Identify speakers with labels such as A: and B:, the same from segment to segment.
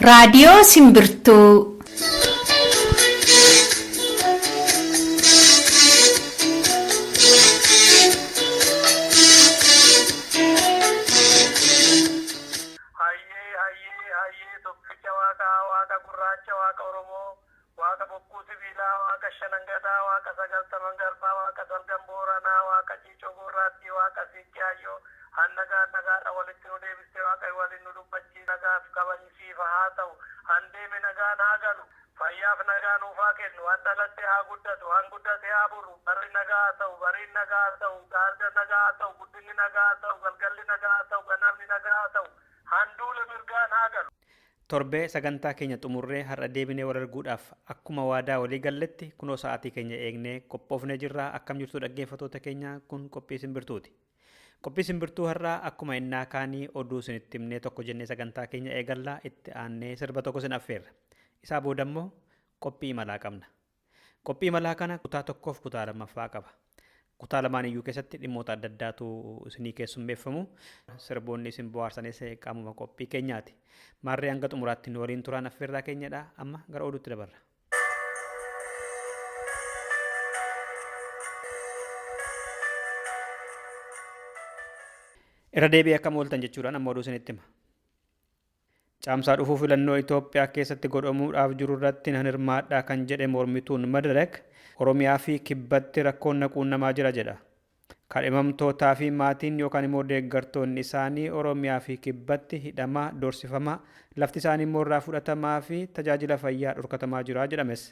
A: Raadiyoo Simbirtuu.
B: Torbee sagantaa keenya xumurree har'a deebinee wal arguudhaaf akkuma waadaa walii galletti kunoo sa'aatii keenya eegnee qophoofnee jirra. Akkam jirtu dhaggeeffattoota keenya, kun qophii Simbirtuuti. Qophii Simbirtuu har'aa akkuma innaa kaanii oduu isinitti himnee tokko jennee sagantaa keenya eegallaa, itti aannee sirba tokko isin affeerra. Isaa boodammoo qophii imalaa qabna. Qophii imalaa kana kutaa tokkoof kutaa lammaffaa qaba. Kutaa lamaan iyyuu keessatti dhimmoota adda addaatu isinii keessummeeffamu. Sirboonni isin bohaarsanis qaamuma qophii keenyaati. Maarree hanga xumuraatti nu waliin turaan affeerraa keenyadha. Amma gara oduutti dabarra. Irra deebi'ee akkam ooltan jechuudhaan amma oduu isinitti hima. Caamsaa dhufuu filannoo Itoophiyaa keessatti godhamuudhaaf jiru irratti nan hirmaadhaa kan jedhe mormituun Madirek Oromiyaa fi Kibbatti rakkoon quunnamaa jira jedha. Kadhimamtootaa fi maatiin yookaan immoo deeggartoonni isaanii Oromiyaa fi Kibbatti hidhamaa, doorsifamaa, lafti isaanii immoo irraa fudhatamaa fi tajaajila fayyaa dhorkatamaa jira jedhames.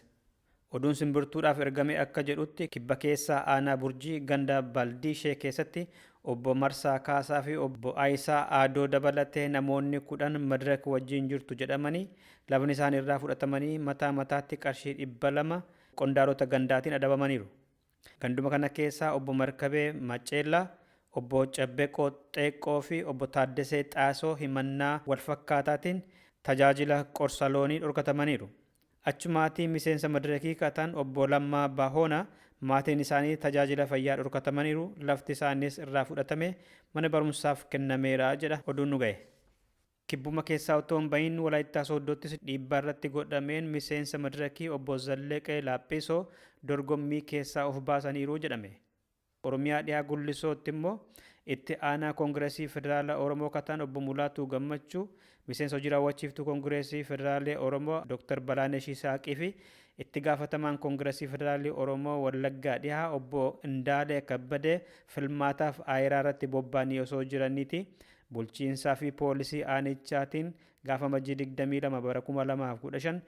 B: Oduun Simbirtuudhaaf ergame akka jedhutti Kibba keessaa aanaa Burjii ganda Baldii ishee keessatti obbo Marsaa Kaasaa fi obbo Aayisaa Aadoo dabalatee namoonni 10 Madirek wajjin jirtu jedhamanii lafni isaanii irraa fudhatamanii mataa mataatti qarshii 200 qondaalota gandaatiin adabamaniiru. Ganduma kana keessaa obbo Markabee Maceellaa, obbo Cabbeqoo Xeeqqoo fi obbo Taaddesee Xaasoo himannaa walfakkaataatiin tajaajila qorsaloonii dhorkatamaniiru. Achumaatii miseensa Madirekii kataan obbo Lammaa Bahoona maatiin isaanii tajaajila fayyaa dhorkatamaniiru, lafti isaaniis irraa fudhatame mana barumsaaf kennameera jedha oduun nu ga'e. Kibbuma keessaa otoo hin bahin Walaayittaa Sooddottis dhiibbaa irratti godhameen miseensa Madirekii obbo Zalleqee Laaphisoo dorgommii keessaa of baasaniiru jedhame. Oromiyaa dhiyaa Gullisootti immoo itti aanaa Koongireesii Federaala Oromoo kataan obbo Mulaatuu Gammachuu, miseensa hojii raawwachiiftuu Koongireesii Federaalaa Oromoo Dr. Balaanesh Isaaqii fi itti gaafatamaan Koongireesii Federaalaa Oromoo Wallaggaa dhiyaa obbo Indaalee Kabbadee filmaataaf aayiraa irratti bobba'anii osoo jiraniiti. Bulchiinsaa fi poolisii aanichaatiin gaafa Majjii 22 bara 2015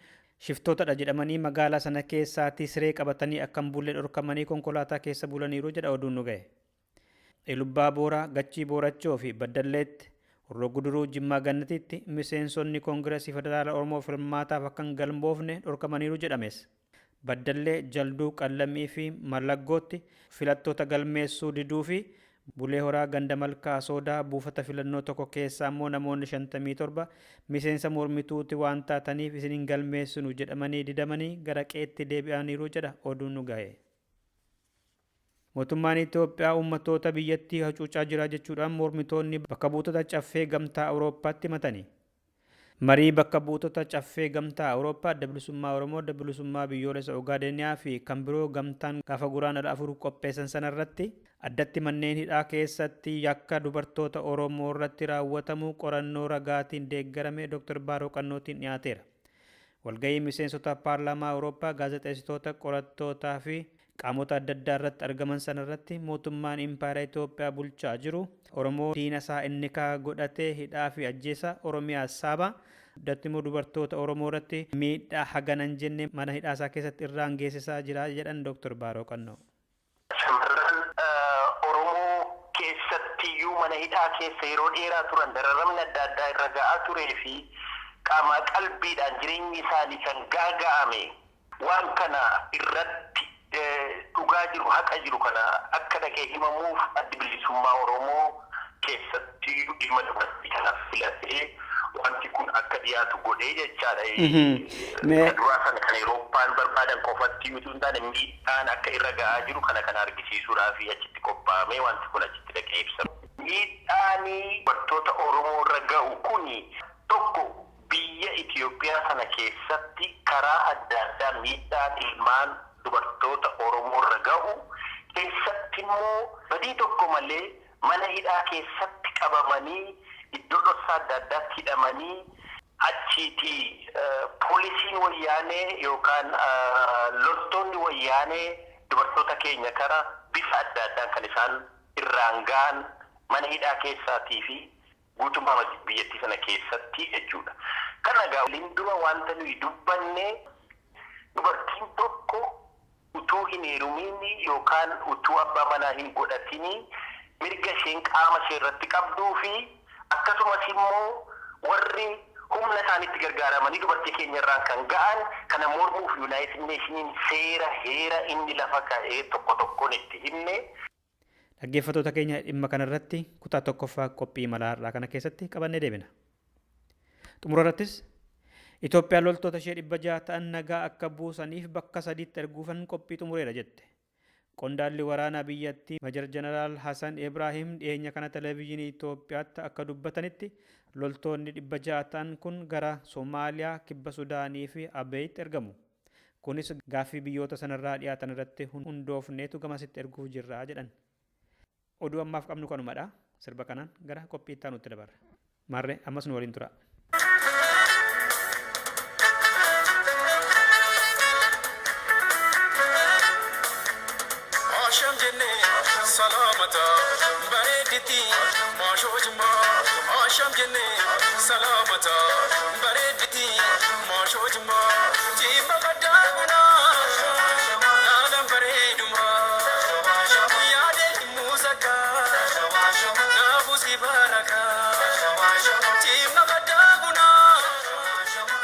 B: shiftootadha jedhamanii magaalaa sana keessaatii siree qabatanii akkam bullee dhorkamanii konkolaataa keessa bulaniiru jedha oduun nu ga'e. Elubbaa Booraa, Gachii Boorachoo fi Baddalleetti Horroo Guduruu Jimmaa Gannatiitti miseensonni Koongireesii Federaalaa Oromoo filmaataaf akka hin galmoofne dhorkamaniiru jedhames. Baddallee, Jalduu, Qallamii fi Mallaggootti filattoota galmeessuu diduu fi Bulee Horaa ganda Malkaa Soodaa buufata filannoo tokko keessaa immoo namoonni 57 miseensa mormituuti waan taataniif isin hin galmeessinu jedhamanii didamanii gara qeetti deebi'aniiru jedha oduun nu ga'e. Mootummaan Itoophiyaa uummattoota biyyattii hacuucaa jira jechuudhaan mormitoonni bakka buutota caffee gamtaa Awurooppaatti himatanii. Marii bakka buutota caffee gamtaa Awurooppaa adda bilisummaa Oromoo, adda bilisummaa biyyoolessa Ogaadeniyaa fi kan biroo gamtaan gaafa guraandhala 4 qopheessan sanarratti addatti manneen hidhaa keessatti yakka dubartoota Oromoo irratti raawwatamu qorannoo ragaatiin deeggarame Dr. Baaroo Qannootiin dhiyaateera. Walgahii miseensota paarlaamaa Awurooppaa, gaazexeessitoota, qorattootaa fi qaamota adda addaa irratti argaman sanarratti mootummaan Impaayera Itoophiyaa bulchaa jiru Oromoo diina isaa inni kaa godhatee hidhaa fi ajjeesa Oromiyaa saaba dattimmoo dubartoota Oromoo irratti miidhaa haganan jenne mana hidhaa isaa keessatti irraan geessisaa jira jedhan Dr. Baaroo Qannoo.
C: Oromoo keessattiyyuu mana hidhaa keessa yeroo dheeraa turan dararamni adda addaa irra ga'aa turee fi qaamaa qalbiidhaan jireenyi isaanii kan gaaga'ame waan kana irratti dhugaa jiru haqa jiru kana akka dhaqee himamuuf addi bilisummaa Oromoo keessatti dhimma dubartii kanaaf filatee wanti kun akka dhiyaatu godhee jechaadha. Duraa sana kan Awurooppaan barbaadan qofatti mituu hin taane miidhaan akka irra ga'aa jiru kana argisiisuudhaaf achitti qophaa'amee wanti kun achitti dhaqee ibsa. Miidhaan dubartoota Oromoo irra ga'u kun tokko biyya Itoophiyaa sana keessatti karaa adda addaa miidhaan ilmaan dubartoota Oromoo irra gahu keessatti immoo badii tokko malee mana hidhaa keessatti qabamanii iddoo dhoksaa adda addaatti hidhamanii achiiti poolisiin wayyaanee yookaan loltoonni wayyaanee dubartoota keenya kara bifa adda addaan kan isaan irraan ga'an mana hidhaa keessaatii fi guutummaa biyyattii sana keessatti jechuudha. Kana waliin dura wanta nuyi dubbanne dubartiin tokko utuu hin heerumiin yookaan utuu abbaa manaa hin godhatini mirga isheen qaama ishee irratti qabduu fi akkasumas immoo warri humna isaaniitti gargaaramanii dubartii keenya irraan kan ga'an kana mormuuf Yuunaayitid Neeshiniin seera heera inni lafa ka'ee tokko tokkoon itti himne.
B: Dhaggeeffattoota keenya dhimma kanarratti kutaa tokkoffaa qophii malaa har'aa kana keessatti qabannee deebina. Xumura irrattis Itoophiyaan loltoota ishee 600 ta'an nagaa akka buusaniif bakka 3tti erguufan qophii xumureera jette. Qondaalli waraanaa biyyattii Major Jeneraal Hasan Ibrahim dhiyeenya kana televezyiinii Itoophiyaatti akka dubbatanitti loltoonni 600 ta'an kun gara Soomaaliyaa, Kibba Sudaanii fi Abeeyitti ergamu. Kunis gaaffii biyyoota sanarraa dhiyaatan irratti hundoofneetu gamasitti erguuf jirra jedhan. Oduu ammaaf qabnu kanumadha. Sirba kanaan gara qophii itti aanutti dabarra. Maarree ammas nu waliin tura.
D: Salamata bareediti maashojuma asham jenne salamata bareediti maashojuma jiba badaguna nalam bareeduma yaade musaka nabusi baraka jiba badaguna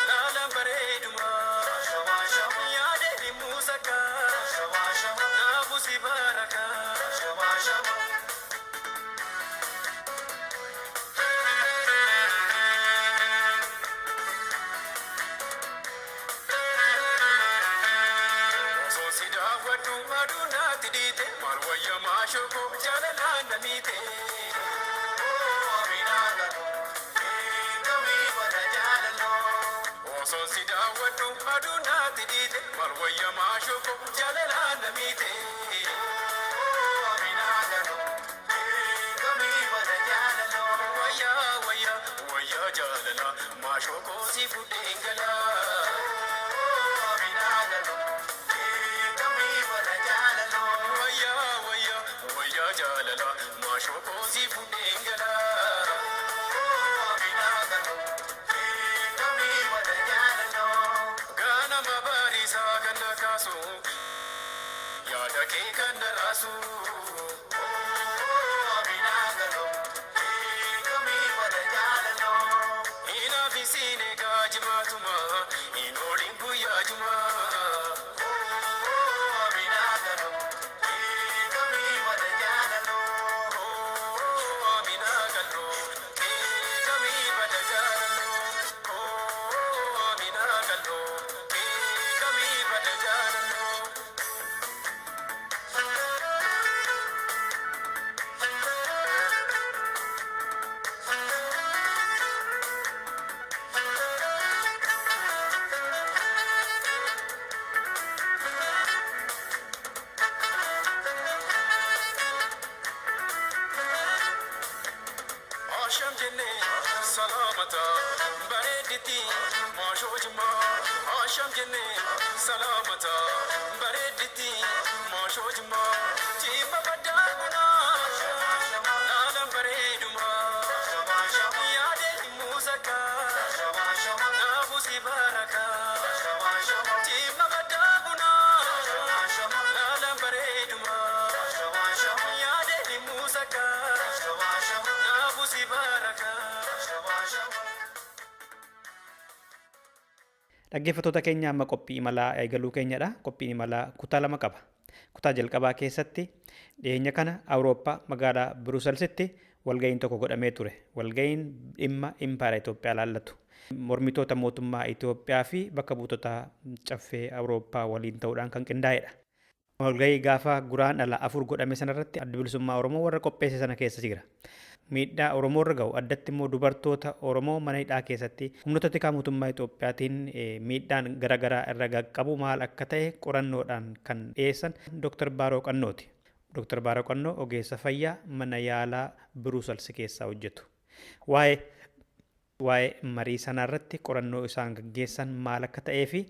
D: nalam bareeduma yaade musaka nabusi baraka
B: Dhaggeeffattoota keenya amma qophii imalaa eegaluu keenyadha. Qophiin imalaa kutaa 2 qaba. Kutaa jalqabaa keessatti dhiyeenya kana Awurooppaa magaalaa Biruuselsitti walga'iin tokko godhamee ture. Walga'iin dhimma impaayera Itoophiyaa ilaallatu. Mormitoota mootummaa Itoophiyaa fi bakka buutota caffee Awurooppaa waliin ta'uudhaan kan qindaa'edha. Walga'ii gaafa guraandhala 4 godhame sanarratti adda bilisummaa Oromoo warra qopheesse sana keessa jira. miidhaa Oromoo irra ga'u addatti immoo dubartoota Oromoo mana hidhaa keessatti humnoota tikaa mootummaa Itoophiyaatiin miidhaan garaagaraa irra qaqqabu maal akka ta'e qorannoodhaan kan dhiyeessan Dr. Baaroo Qannooti. Dr. Baaroo Qannoo ogeessa fayyaa mana yaalaa Biruuselsi keessaa hojjetu. Waa'ee marii sanaa irratti qorannoo isaan gaggeessan maal akka ta'ee fi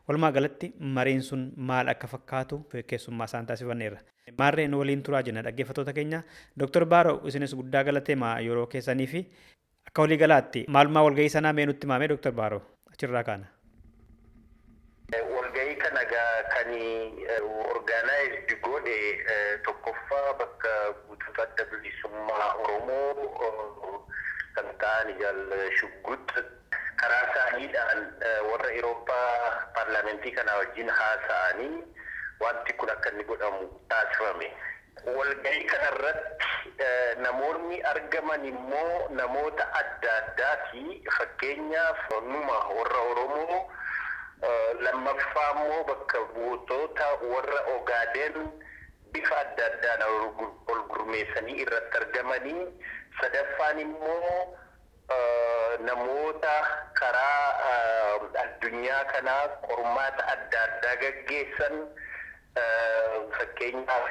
B: walumaa galatti mariin sun maal akka fakkaatu keessummaa isaan taasifanneerra. Maarreen waliin turaa jenna dhaggeeffattoota keenya. Dr. Baaroo isinis guddaa galateemaa yeroo keessanii fi akka walii galaatti maalumaa walgahii sanaa mee nutti himame Dr. Baaroo achirraa kaana.
C: Walgahii kana kan organized godhe tokkoffaa bakka buutota adda bilisummaa Oromoo kan ta'an Jaal Shuggut karaa isaaniidhaan warra Awurooppaa paarlaamantii kana wajjin haasa'anii wanti kun akka inni godhamu taasifame. Walgahii kanarratti namoonni argaman immoo namoota adda addaati. Fakkeenyaaf numa warra Oromoo, lammaffaa immoo bakka buutota warra Ogaaden bifa adda addaan ol gurmeessanii irratti argamanii, sadaffaan immoo namoota karaa addunyaa kanaa qormaata adda addaa gaggeessan, fakkeenyaaf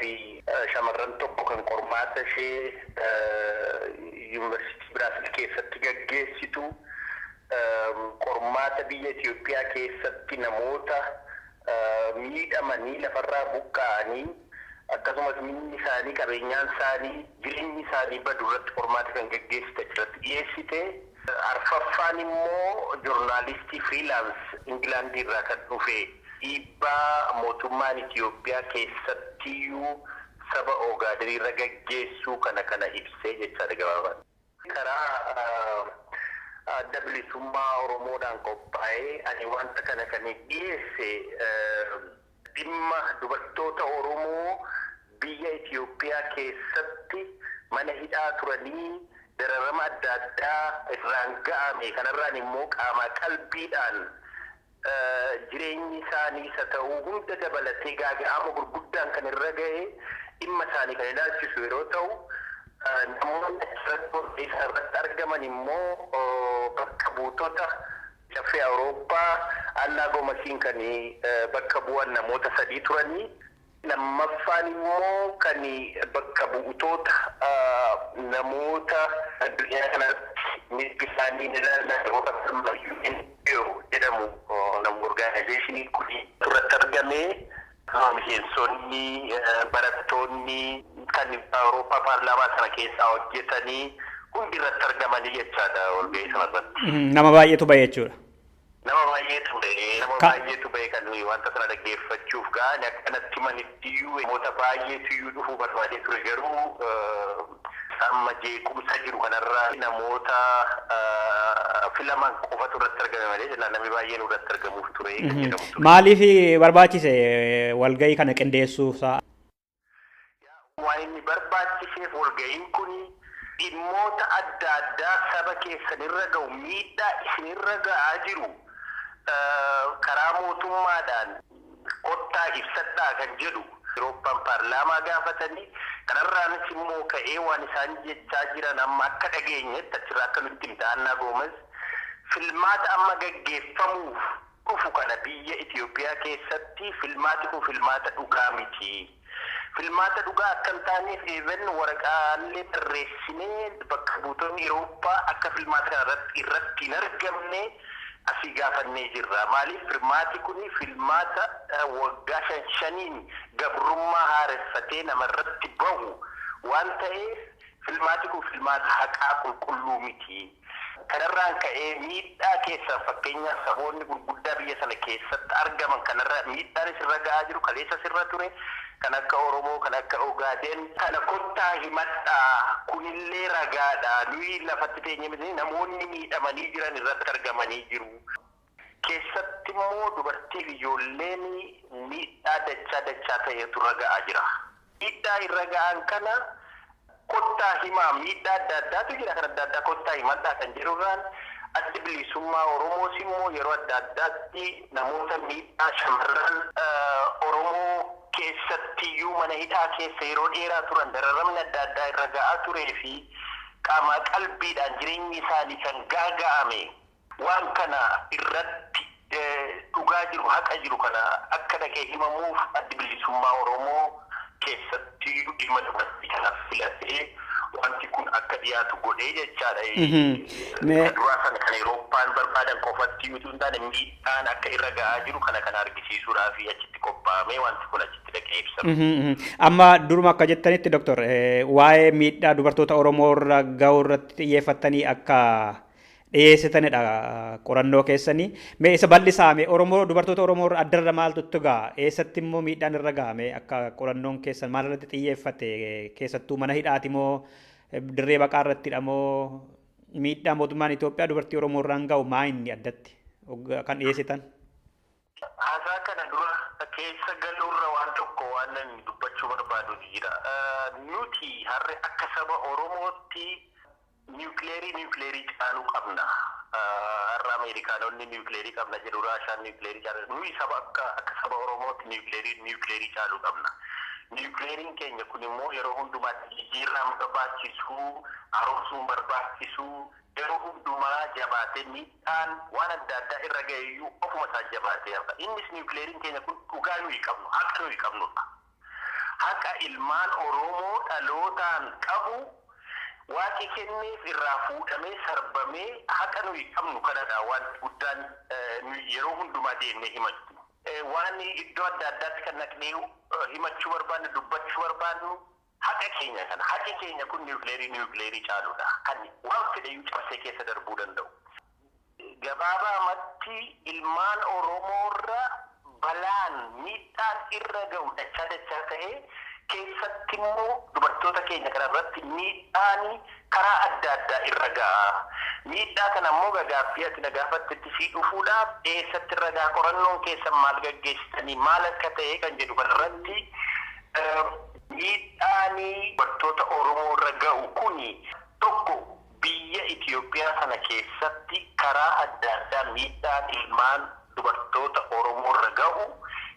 C: shamarran tokko kan qormaata ishee yuunivarsiitii Biraazil keessatti gaggeessitu, qormaata biyya Itoophiyaa keessatti namoota miidhamanii lafarraa buqqa'anii akkasumas minni isaanii, qabeenyaan isaanii, jireenyi isaanii badu irratti qormaata kan gaggeessite irratti dhiyeessite. Arfaffaan immoo joornaalistii Freelance Ingilaandii irraa kan dhufe dhiibbaa mootummaan Itoophiyaa keessattiyyuu saba Ogaaden irra gaggeessuu kana ibsee jechaadha gabaabaan. Karaa adda bilisummaa Oromoodhaan qophaa'ee ani wanta kana kan dhiyeesse dhimma dubartoota Oromoo biyya Itoophiyaa keessatti mana hidhaa turanii dararama adda addaa irraan ga'ame kanarraan immoo qaama qalbiidhaan jireenyi isaanii isa ta'uu hunda dabalatee gaaga'ama gurguddaan kan irra ga'e dhimma isaanii kan ilaalchisu yeroo ta'u, namoonni irratti argaman immoo bakka buutota caffee Awurooppaa Annaa Gomasiin kan bakka bu'an namoota 3 turanii. Lammaffaan immoo kan bakka buutota namoota addunyaa kanatti mirgi isaanii ilaalan jedhamu nama organizationii kun irratti argame. Miseensonni, barattoonni kan Awurooppaa paarlaamaa sana keessaa hojjetanii hundi irratti argamanii jechaadha walgahii sanarratti.
B: Nama baay'eetu bahe jechuudha.
C: Nama baay'eetu bahe kan wanta sana dhaggeeffachuuf ga'an akkanatti manittiyyuu namoota baay'eetuyyuu dhufuu barbaadee ture garuu amma jeequmsa jiru kanarraa namoota filaman qofatu irratti argame malee namni baay'een irratti argamuuf ture kan jedhamu ture.
B: Maaliif barbaachise walgahii kana qindeessuusaa?
C: Waan inni barbaachiseef walgahiin kun dhimmoota adda addaa saba keessanirra ga'u miidhaa isinirra ga'aa jiru karaa mootummaadhaan kottaa ibsadhaa kan jedhu Awurooppaan paarlaamaa gaafatanii kanarraanis immoo ka'ee waan isaan jechaa jiran amma akka dhageenyetti achirraa akka nutti himta Annaa Gomes filmaata amma gaggeeffamuuf dhufu kana biyya Itoophiyaa keessatti filmaati kun filmaata dhugaa miti. Filmaata dhugaa akka hin taaneef even waraqaalee barreessinee bakka buutonni Awurooppaa akka filmaata kana irratti hin argamne asii gaafannee jirra. Maaliif filmaati kun filmaata waggaa 5 gabrummaa haareffatee namarratti bahu waan ta'eef filmaati kun filmaata haqaa qulqulluu miti. Kanarraan ka'ee miidhaa keessaa fakkeenyaaf saboonni gurguddaa biyya sana keessatti argaman kanarraa miidhaan isirra ga'aa jiru kaleessa sirra ture. Kan akka Oromoo, kan akka Ogaaden, kana kottaa himadhaa kunillee ragaadha. Nuyi lafatti teenye miti namoonni miidhamanii jiran irratti argamanii jiru. Keessatti immoo dubartii fi ijoolleen miidhaa dachaa ta'etu irra ga'aa jira. Miidhaa irra ga'an kana kottaa himaa miidhaa adda addaatu jira. Kan adda addaa kottaa himadhaa kan jedhurraan adda bilisummaa Oromoos immoo yeroo adda addaatti namoota miidhaa shamarran Oromoo keessattiyyuu mana hidhaa keessa yeroo dheeraa turan dararamni adda addaa irra ga'aa turee fi qaamaa qalbiidhaan jireenyi isaanii kan gaaga'ame waan kana irratti dhugaa jiru haqa jiru kana akka dhaqee himamuuf addi bilisummaa Oromoo keessatti dhimma dubartii kanaaf filatee wanti kun akka dhiyaatu godhee jechaadha. Duraa sana kan Awurooppaan barbaadan qofatti utuu hin taane miidhaan akka irra ga'aa jiru kana argisiisuudhaaf achitti qophaa'amee wanti kun achitti dhaqee ibsama.
B: Amma duruma akka jettanitti Doktor waa'ee miidhaa dubartoota Oromoo irra ga'uu irratti xiyyeeffattanii akka dhiyeessitanidha qorannoo keessanii. Mee isa bal'isaame dubartoota Oromoo irra addarra maaltu gaa eessatti immoo miidhaan irra ga'ame akka qorannoon keessan maal irratti xiyyeeffate keessattuu mana hidhaati moo dirree baqaa irrattidha moo miidhaa mootummaan Itoophiyaa dubartii Oromoo irraan ga'u maa inni addatti kan dhiyeessitan?
C: Haasaa kana dura keessa galuurra waan tokko waan nan dubbachuu barbaadu jira. Nuti har'a akka saba Oromootti niwukileerii caaluu qabna. Har'a Ameerikaanonni niwukileerii qabna jedhu Raashaan niwukileerii caaluu. Nuyi akka saba Oromootti niwukileerii caaluu qabna. Niwukileeriin keenya kun immoo yeroo hundumaatti jijjiirraa barbaachisuu, haaromsuun barbaachisuu, yeroo hundumaa jabaatee miidhaan waan adda addaa irra ga'eeyyuu ofuma isaa jabaatee hafa. Innis niwukileeriin keenya kun dhugaa nuyi qabnu, haqa nuyi qabnudha. Haqa ilmaan Oromoo dhalootaan qabu waaqi kenneef irraa fuudhamee sarbamee haqa nuyi qabnu kanadha waan guddaan yeroo hundumaa deemnee himachuu. Waan iddoo adda addaatti kan naqnee himachuu barbaannu dubbachuu barbaannu haqa keenya kana haqi keenya kun niwukileerii caaludha kan waan fedhayyuu cabsee keessa darbuu danda'u. Gabaabumatti ilmaan Oromoorra balaan miidhaan irra ga'u dachaa ta'ee keessatti immoo dubartoota keenya kanarratti miidhaan karaa adda addaa irra ga'a. Miidhaa kana immoo gaaffii ati na gaafattetti sii dhufuudhaaf eessatti irra ga'a qorannoon keessan maal gaggeessitanii maal akka ta'e kan jedhu kanarratti miidhaan dubartoota Oromoo irra ga'u kuni tokko biyya Itoophiyaa sana keessatti karaa adda addaa miidhaan ilmaan dubartoota Oromoo irra ga'u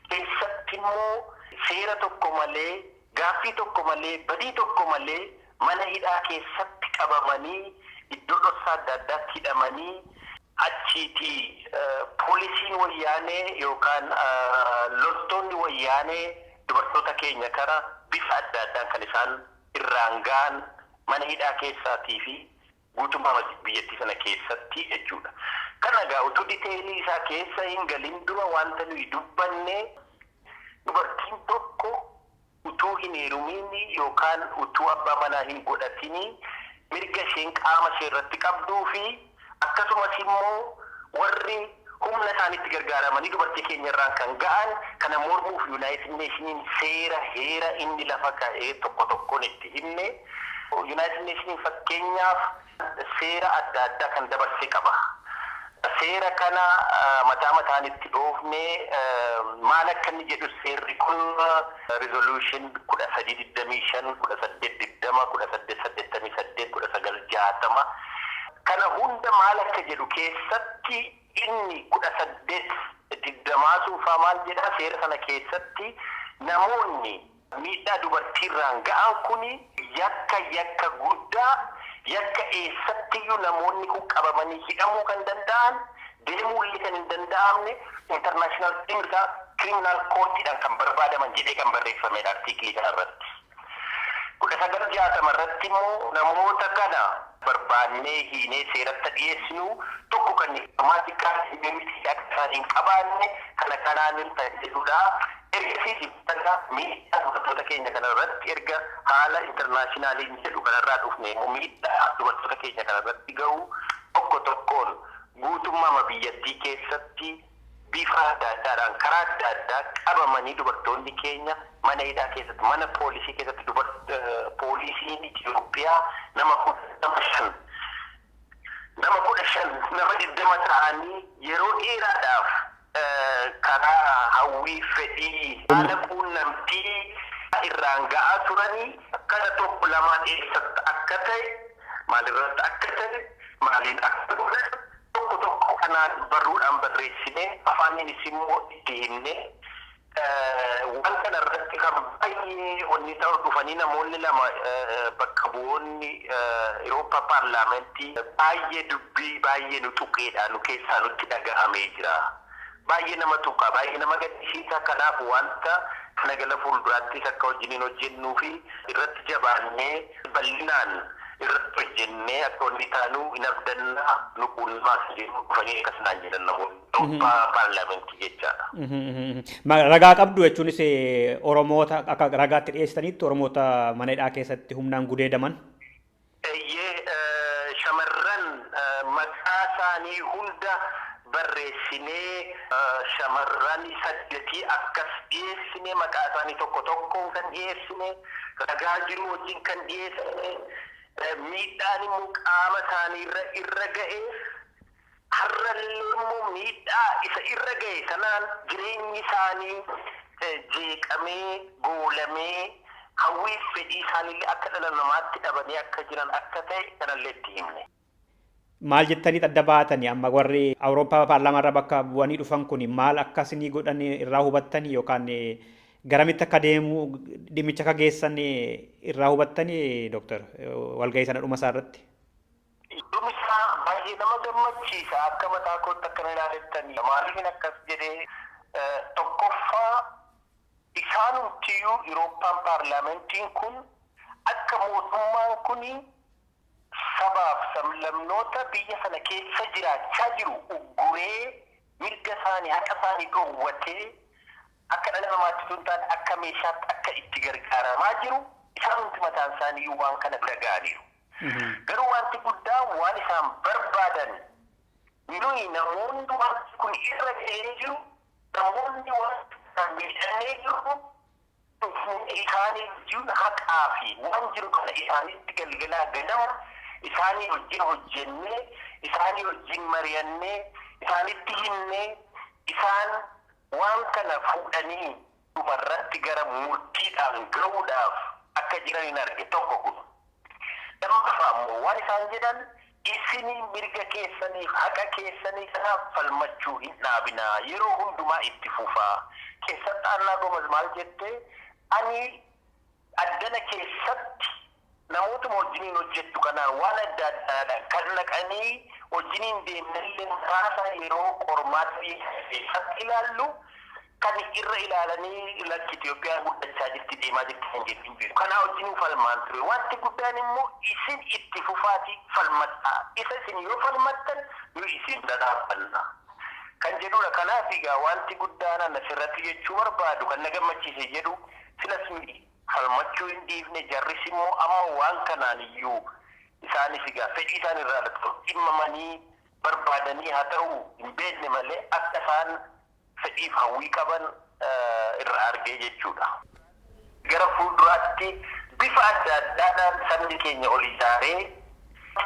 C: keessatti immoo seera tokko malee gaaffii tokko malee badii tokko malee mana hidhaa keessatti qabamanii iddoo dhoksaa adda addaatti hidhamanii achiiti poolisiin wayyaanee yookaan loltoonni wayyaanee dubartoota keenya kana bifa adda addaan kan isaan irraan ga'an mana hidhaa keessaatii fi guutummaa biyyattii sana keessatti jechuudha. Kana gaa utuu diteelii isaa keessa hin galin dura wanta nuyi dubbanne dubartiin tokko utuu hin heerumin yookaan utuu abbaa manaa hin godhatini mirga isheen qaama ishee irratti qabduu fi akkasumas immoo warri humna isaanitti gargaaramanii dubartii keenya irraan kan ga'an kana mormuuf Yuunaayitid Neeshiniin seera heera inni lafa ka'ee tokko tokkoon itti himne Yuunaayitid Neeshiniin fakkeenyaaf seera adda addaa kan dabarsee qaba. Seera kana mataan itti dhoofne maal akka inni jedhu seerri kun resolution 1325 1820 1888 1960 kana hunda maal akka jedhu keessatti inni 1820 suufaa maal jedha seera sana keessatti namoonni miidhaa dubartiirraan ga'an kuni yakka guddaa yakka eessattiyyuu namoonni kun qabamanii hidhamuu kan danda'an deemuullee kan hin danda'amne international criminal courtidhaan kan barbaadaman jedhee kan barreeffamedha artiikilii kanarratti. 1960 irratti immoo namoota kana barbaannee hiinee seeratti dhiyeessinu tokko kan maatikaa himamiti akka isaan hin qabaanne kana kanaan tajaajiludha. Ergasii ibsata miidhaa dubartoota keenya kanarratti erga haala intarnaashinaaliin jedhu kanarraa dhufne miidhaa dubartoota keenya kanarratti ga'u tokko tokkoon guutummaa biyyattii keessatti bifa adda addaadhaan karaa adda addaa qabamanii dubartoonni keenya mana hidhaa keessatti mana poolisii keessatti poolisiin Itoophiyaa nama 15 nama 20 ta'anii yeroo dheeraadhaaf karaa hawwii fedhii haala quunnamtii irraan ga'aa turanii kana tokko lamaan eessatti akka ta'e maalirratti akka ta'e maaliin akka ture tokko kanaan barruudhaan barreessine afaaninis immoo itti himne waan kana irratti kan baay'ee onni ta'u dhufanii namoonni lama bakka bu'oonni Awurooppaa paarlaamantii baay'ee dubbii baay'ee nu tuqeedha nu keessaa nutti dhaga'amee jira. Baay'ee nama tuqa baay'ee nama gaddisiisa kanaaf wanta kana gala fuulduraattis akka wajjiniin hojjennuu fi irratti jabaannee bal'inaan irratti hojjennee akka onni taanuu hin abdannaa nu quunnamaas jedhu dhufanii akkasnaan jedhan namoonni Awurooppaa paarlaamantii jechaadha.
B: Ragaa qabdu jechuunis Oromoota akka ragaatti dhiyeessitanitti Oromoota mana hidhaa keessatti humnaan gudeedaman.
C: Shamarran maqaa isaanii hunda barreessinee shamarran 8 akkas dhiyeessine maqaa isaanii tokko tokkoon kan dhiyeessine ragaa jiru wajjin kan dhiyeessine miidhaan immoo qaama isaanii irra ga'e har'allee immoo miidhaa isa irra ga'e sanaan jireenyi isaanii jeeqamee goolamee hawwiif fedhii isaaniillee akka dhala namaatti dhabanii akka jiran akka ta'e kanallee itti himne.
B: Maal jettanii adda baatanii amma warri Awurooppaa paarlaamaa irra bakka bu'anii dhufan kun maal akkasinii godhan irraa hubattanii yookaan garamitti akka deemu dhimmicha akka geessan irraa hubattanii Dooktar walgahii sana dhuma isaa irratti?
C: Dhumi isaa baay'ee nama gammachiisa akka mataa kootti akkana ilaalettanii maaliifin akkas jedhee tokkoffaa isaanumtiyyuu Awurooppaan paarlaamantiin kun akka mootummaan kuni sabaaf sablamnoota biyya sana keessa jiraachaa jiru ugguree mirga isaanii haqa isaanii dhoowwatee akka dhala namaatti sun taane akka meeshaatti akka itti gargaaramaa jiru isaanumti mataan isaanii waan kana bira ga'aniiru. Garuu wanti guddaa waan isaan barbaadan nuyi namoonni wanti kun irra ga'ee jiru namoonni waan miidhamee jiru isaanii wajjin haqaa fi waan jiru kana isaanitti galgalaa ganama isaanii wajjin hojjennee isaanii wajjin mari'annee isaanitti himnee isaan waan kana fuudhanii dhumarratti gara murtiidhaan ga'uudhaaf akka jiran hin arge tokko kun. Lammaffaa immoo waan isaan jedhan isinii mirga keessaniif haqa keessanii kanaaf falmachuu hin dhaabinaa yeroo hundumaa itti fufaa. Keessatti Annaa Gomas maal jettee ani addana keessatti namootuma wajjiniin hojjettu kanaan waan adda addaadhaan kan naqanii wajjiniin deemnallee kaasaa yeroo qormaatti keessatti ilaallu kan irra ilaalanii lakki Itoophiyaan guddachaa jirti deemaa jirti kan jedhu jiru. Kanaa wajjiniin falmaan ture. Wanti guddaan immoo isin itti fufaatii falmadhaa. Isa isin yoo falmattan yoo isin dhadhaabbanna. Kan jedhudha. Kanaaf egaa wanti guddaan asirratti jechuu barbaadu kan na gammachiise jedhu filas falmachuu hin dhiifne jarris immoo amma waan kanaan iyyuu isaanis egaa fedhii isaan irraa dhimmamanii barbaadanii haa ta'u hin beekne malee akka isaan fedhiif hawwii qaban irraa argee jechuudha. Gara fuulduraatti bifa adda addaadhaan sabni keenya ol ijaaree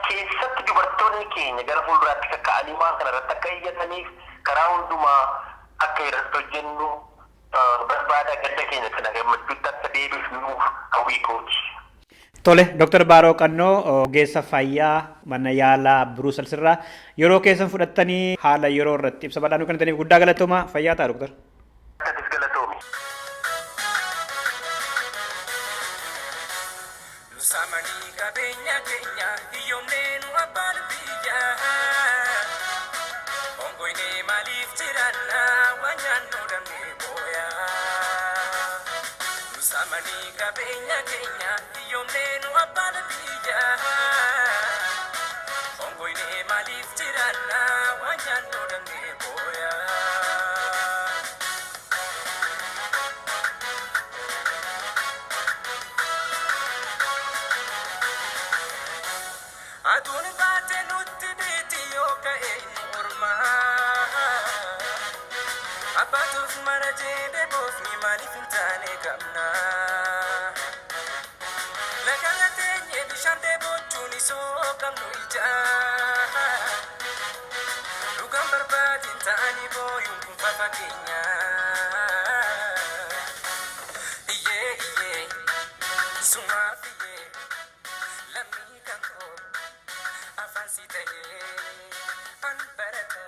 C: keessatti dubartoonni keenya gara fuulduraatti kakka'anii waan kanarratti akka iyyataniif karaa hundumaa akka irratti hojjennu barbaada gadda keenya kana gammachuutti akka deebifnuuf hawwii kooti.
B: Tole, Dooktar Baaroo Qannoo ogeessa fayyaa mana yaalaa Bruusels irraa yeroo keessan fudhattanii haala yeroo irratti ibsa bal'aa nuu kennitaniif guddaa galatoomaa fayyaa ta'a Dooktar.
C: Akkasumas galatoomi.
D: Nusamanii qabeenya keenya hiyyoomnee nu abbaan biyyaa hongoynee maaliif jiraannaa waan nyaannoo damnee booyaa. Nusamanii qabeenya keenya hiyyoomnee nu abbaan biyyaa hongoynee maaliif jiraannaa waan nyaannoo damnee booyaa. Aduun baatee nutti dhiitii yoo ka'e mormaa abbaatuuf mara jedhee boofni maaliif hin taane qabna. Laga teenyee bishaan dheebochuun isoo qabnu ijaa dhugaan barbaadin ta'anii booyuun kun fafa keenya. Iyyee iyyee sumaaf iyyee lammii kan koo. Afansi ta'ee an barata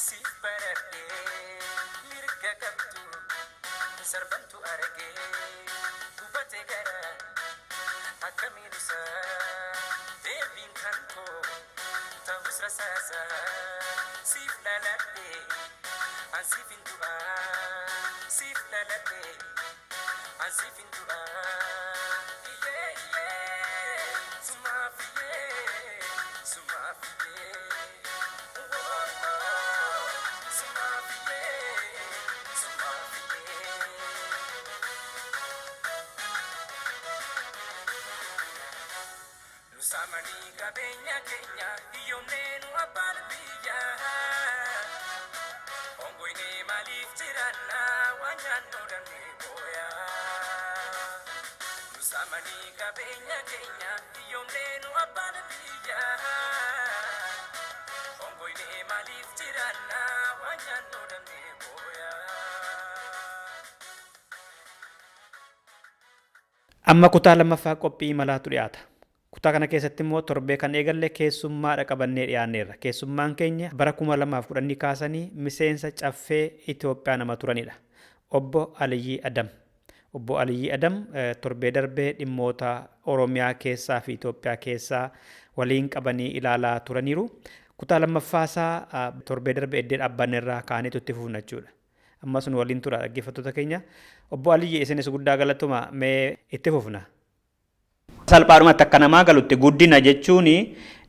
D: siif baradhee mirga qabdu sarbantu arge. Gubate gara akkamiin isaa deebiin kan koo ta'us rasaasa siif laladhee an siif hin du'aa siif laladhee an siif hin du'aa iyyee iyyee sumaaf iyyee sumaaf iyyee sumaaf iyyee sumaaf iyyee. Nusamani kabenya Kenya, iyomnenu apan biya. Ongo ini malif tirana, wanyano dan boya. Nusamani kabenya Kenya, iyomnenu apan biya. Ongo ini malif tirana, wanyano dan boya.
B: Amma kutaa lammaffaa qophii malaatu dhiyaata. Kutaa kana keessatti immoo torbee kan eegalle keessummaadha qabannee dhiyaanneerra. Keessummaan keenya bara 2010 kaasanii miseensa caffee Itoophiyaa nama turanidha. Obbo Aliyyii Adam. Obbo Aliyyii Adam torbee darbee dhimmoota Oromiyaa keessaa fi Itoophiyaa keessaa waliin qabanii ilaalaa turaniiru. Kutaa lammaffaasaa torbee darbee eddee dhaabbanneerraa kaaneetu itti fufna jechuudha. Ammas nu waliin tura dhaggeeffattoota keenya. Obbo Aliyyii isinis guddaa galatuma mee itti fufna. Salphaadhumatti akka namaa galutti guddina jechuun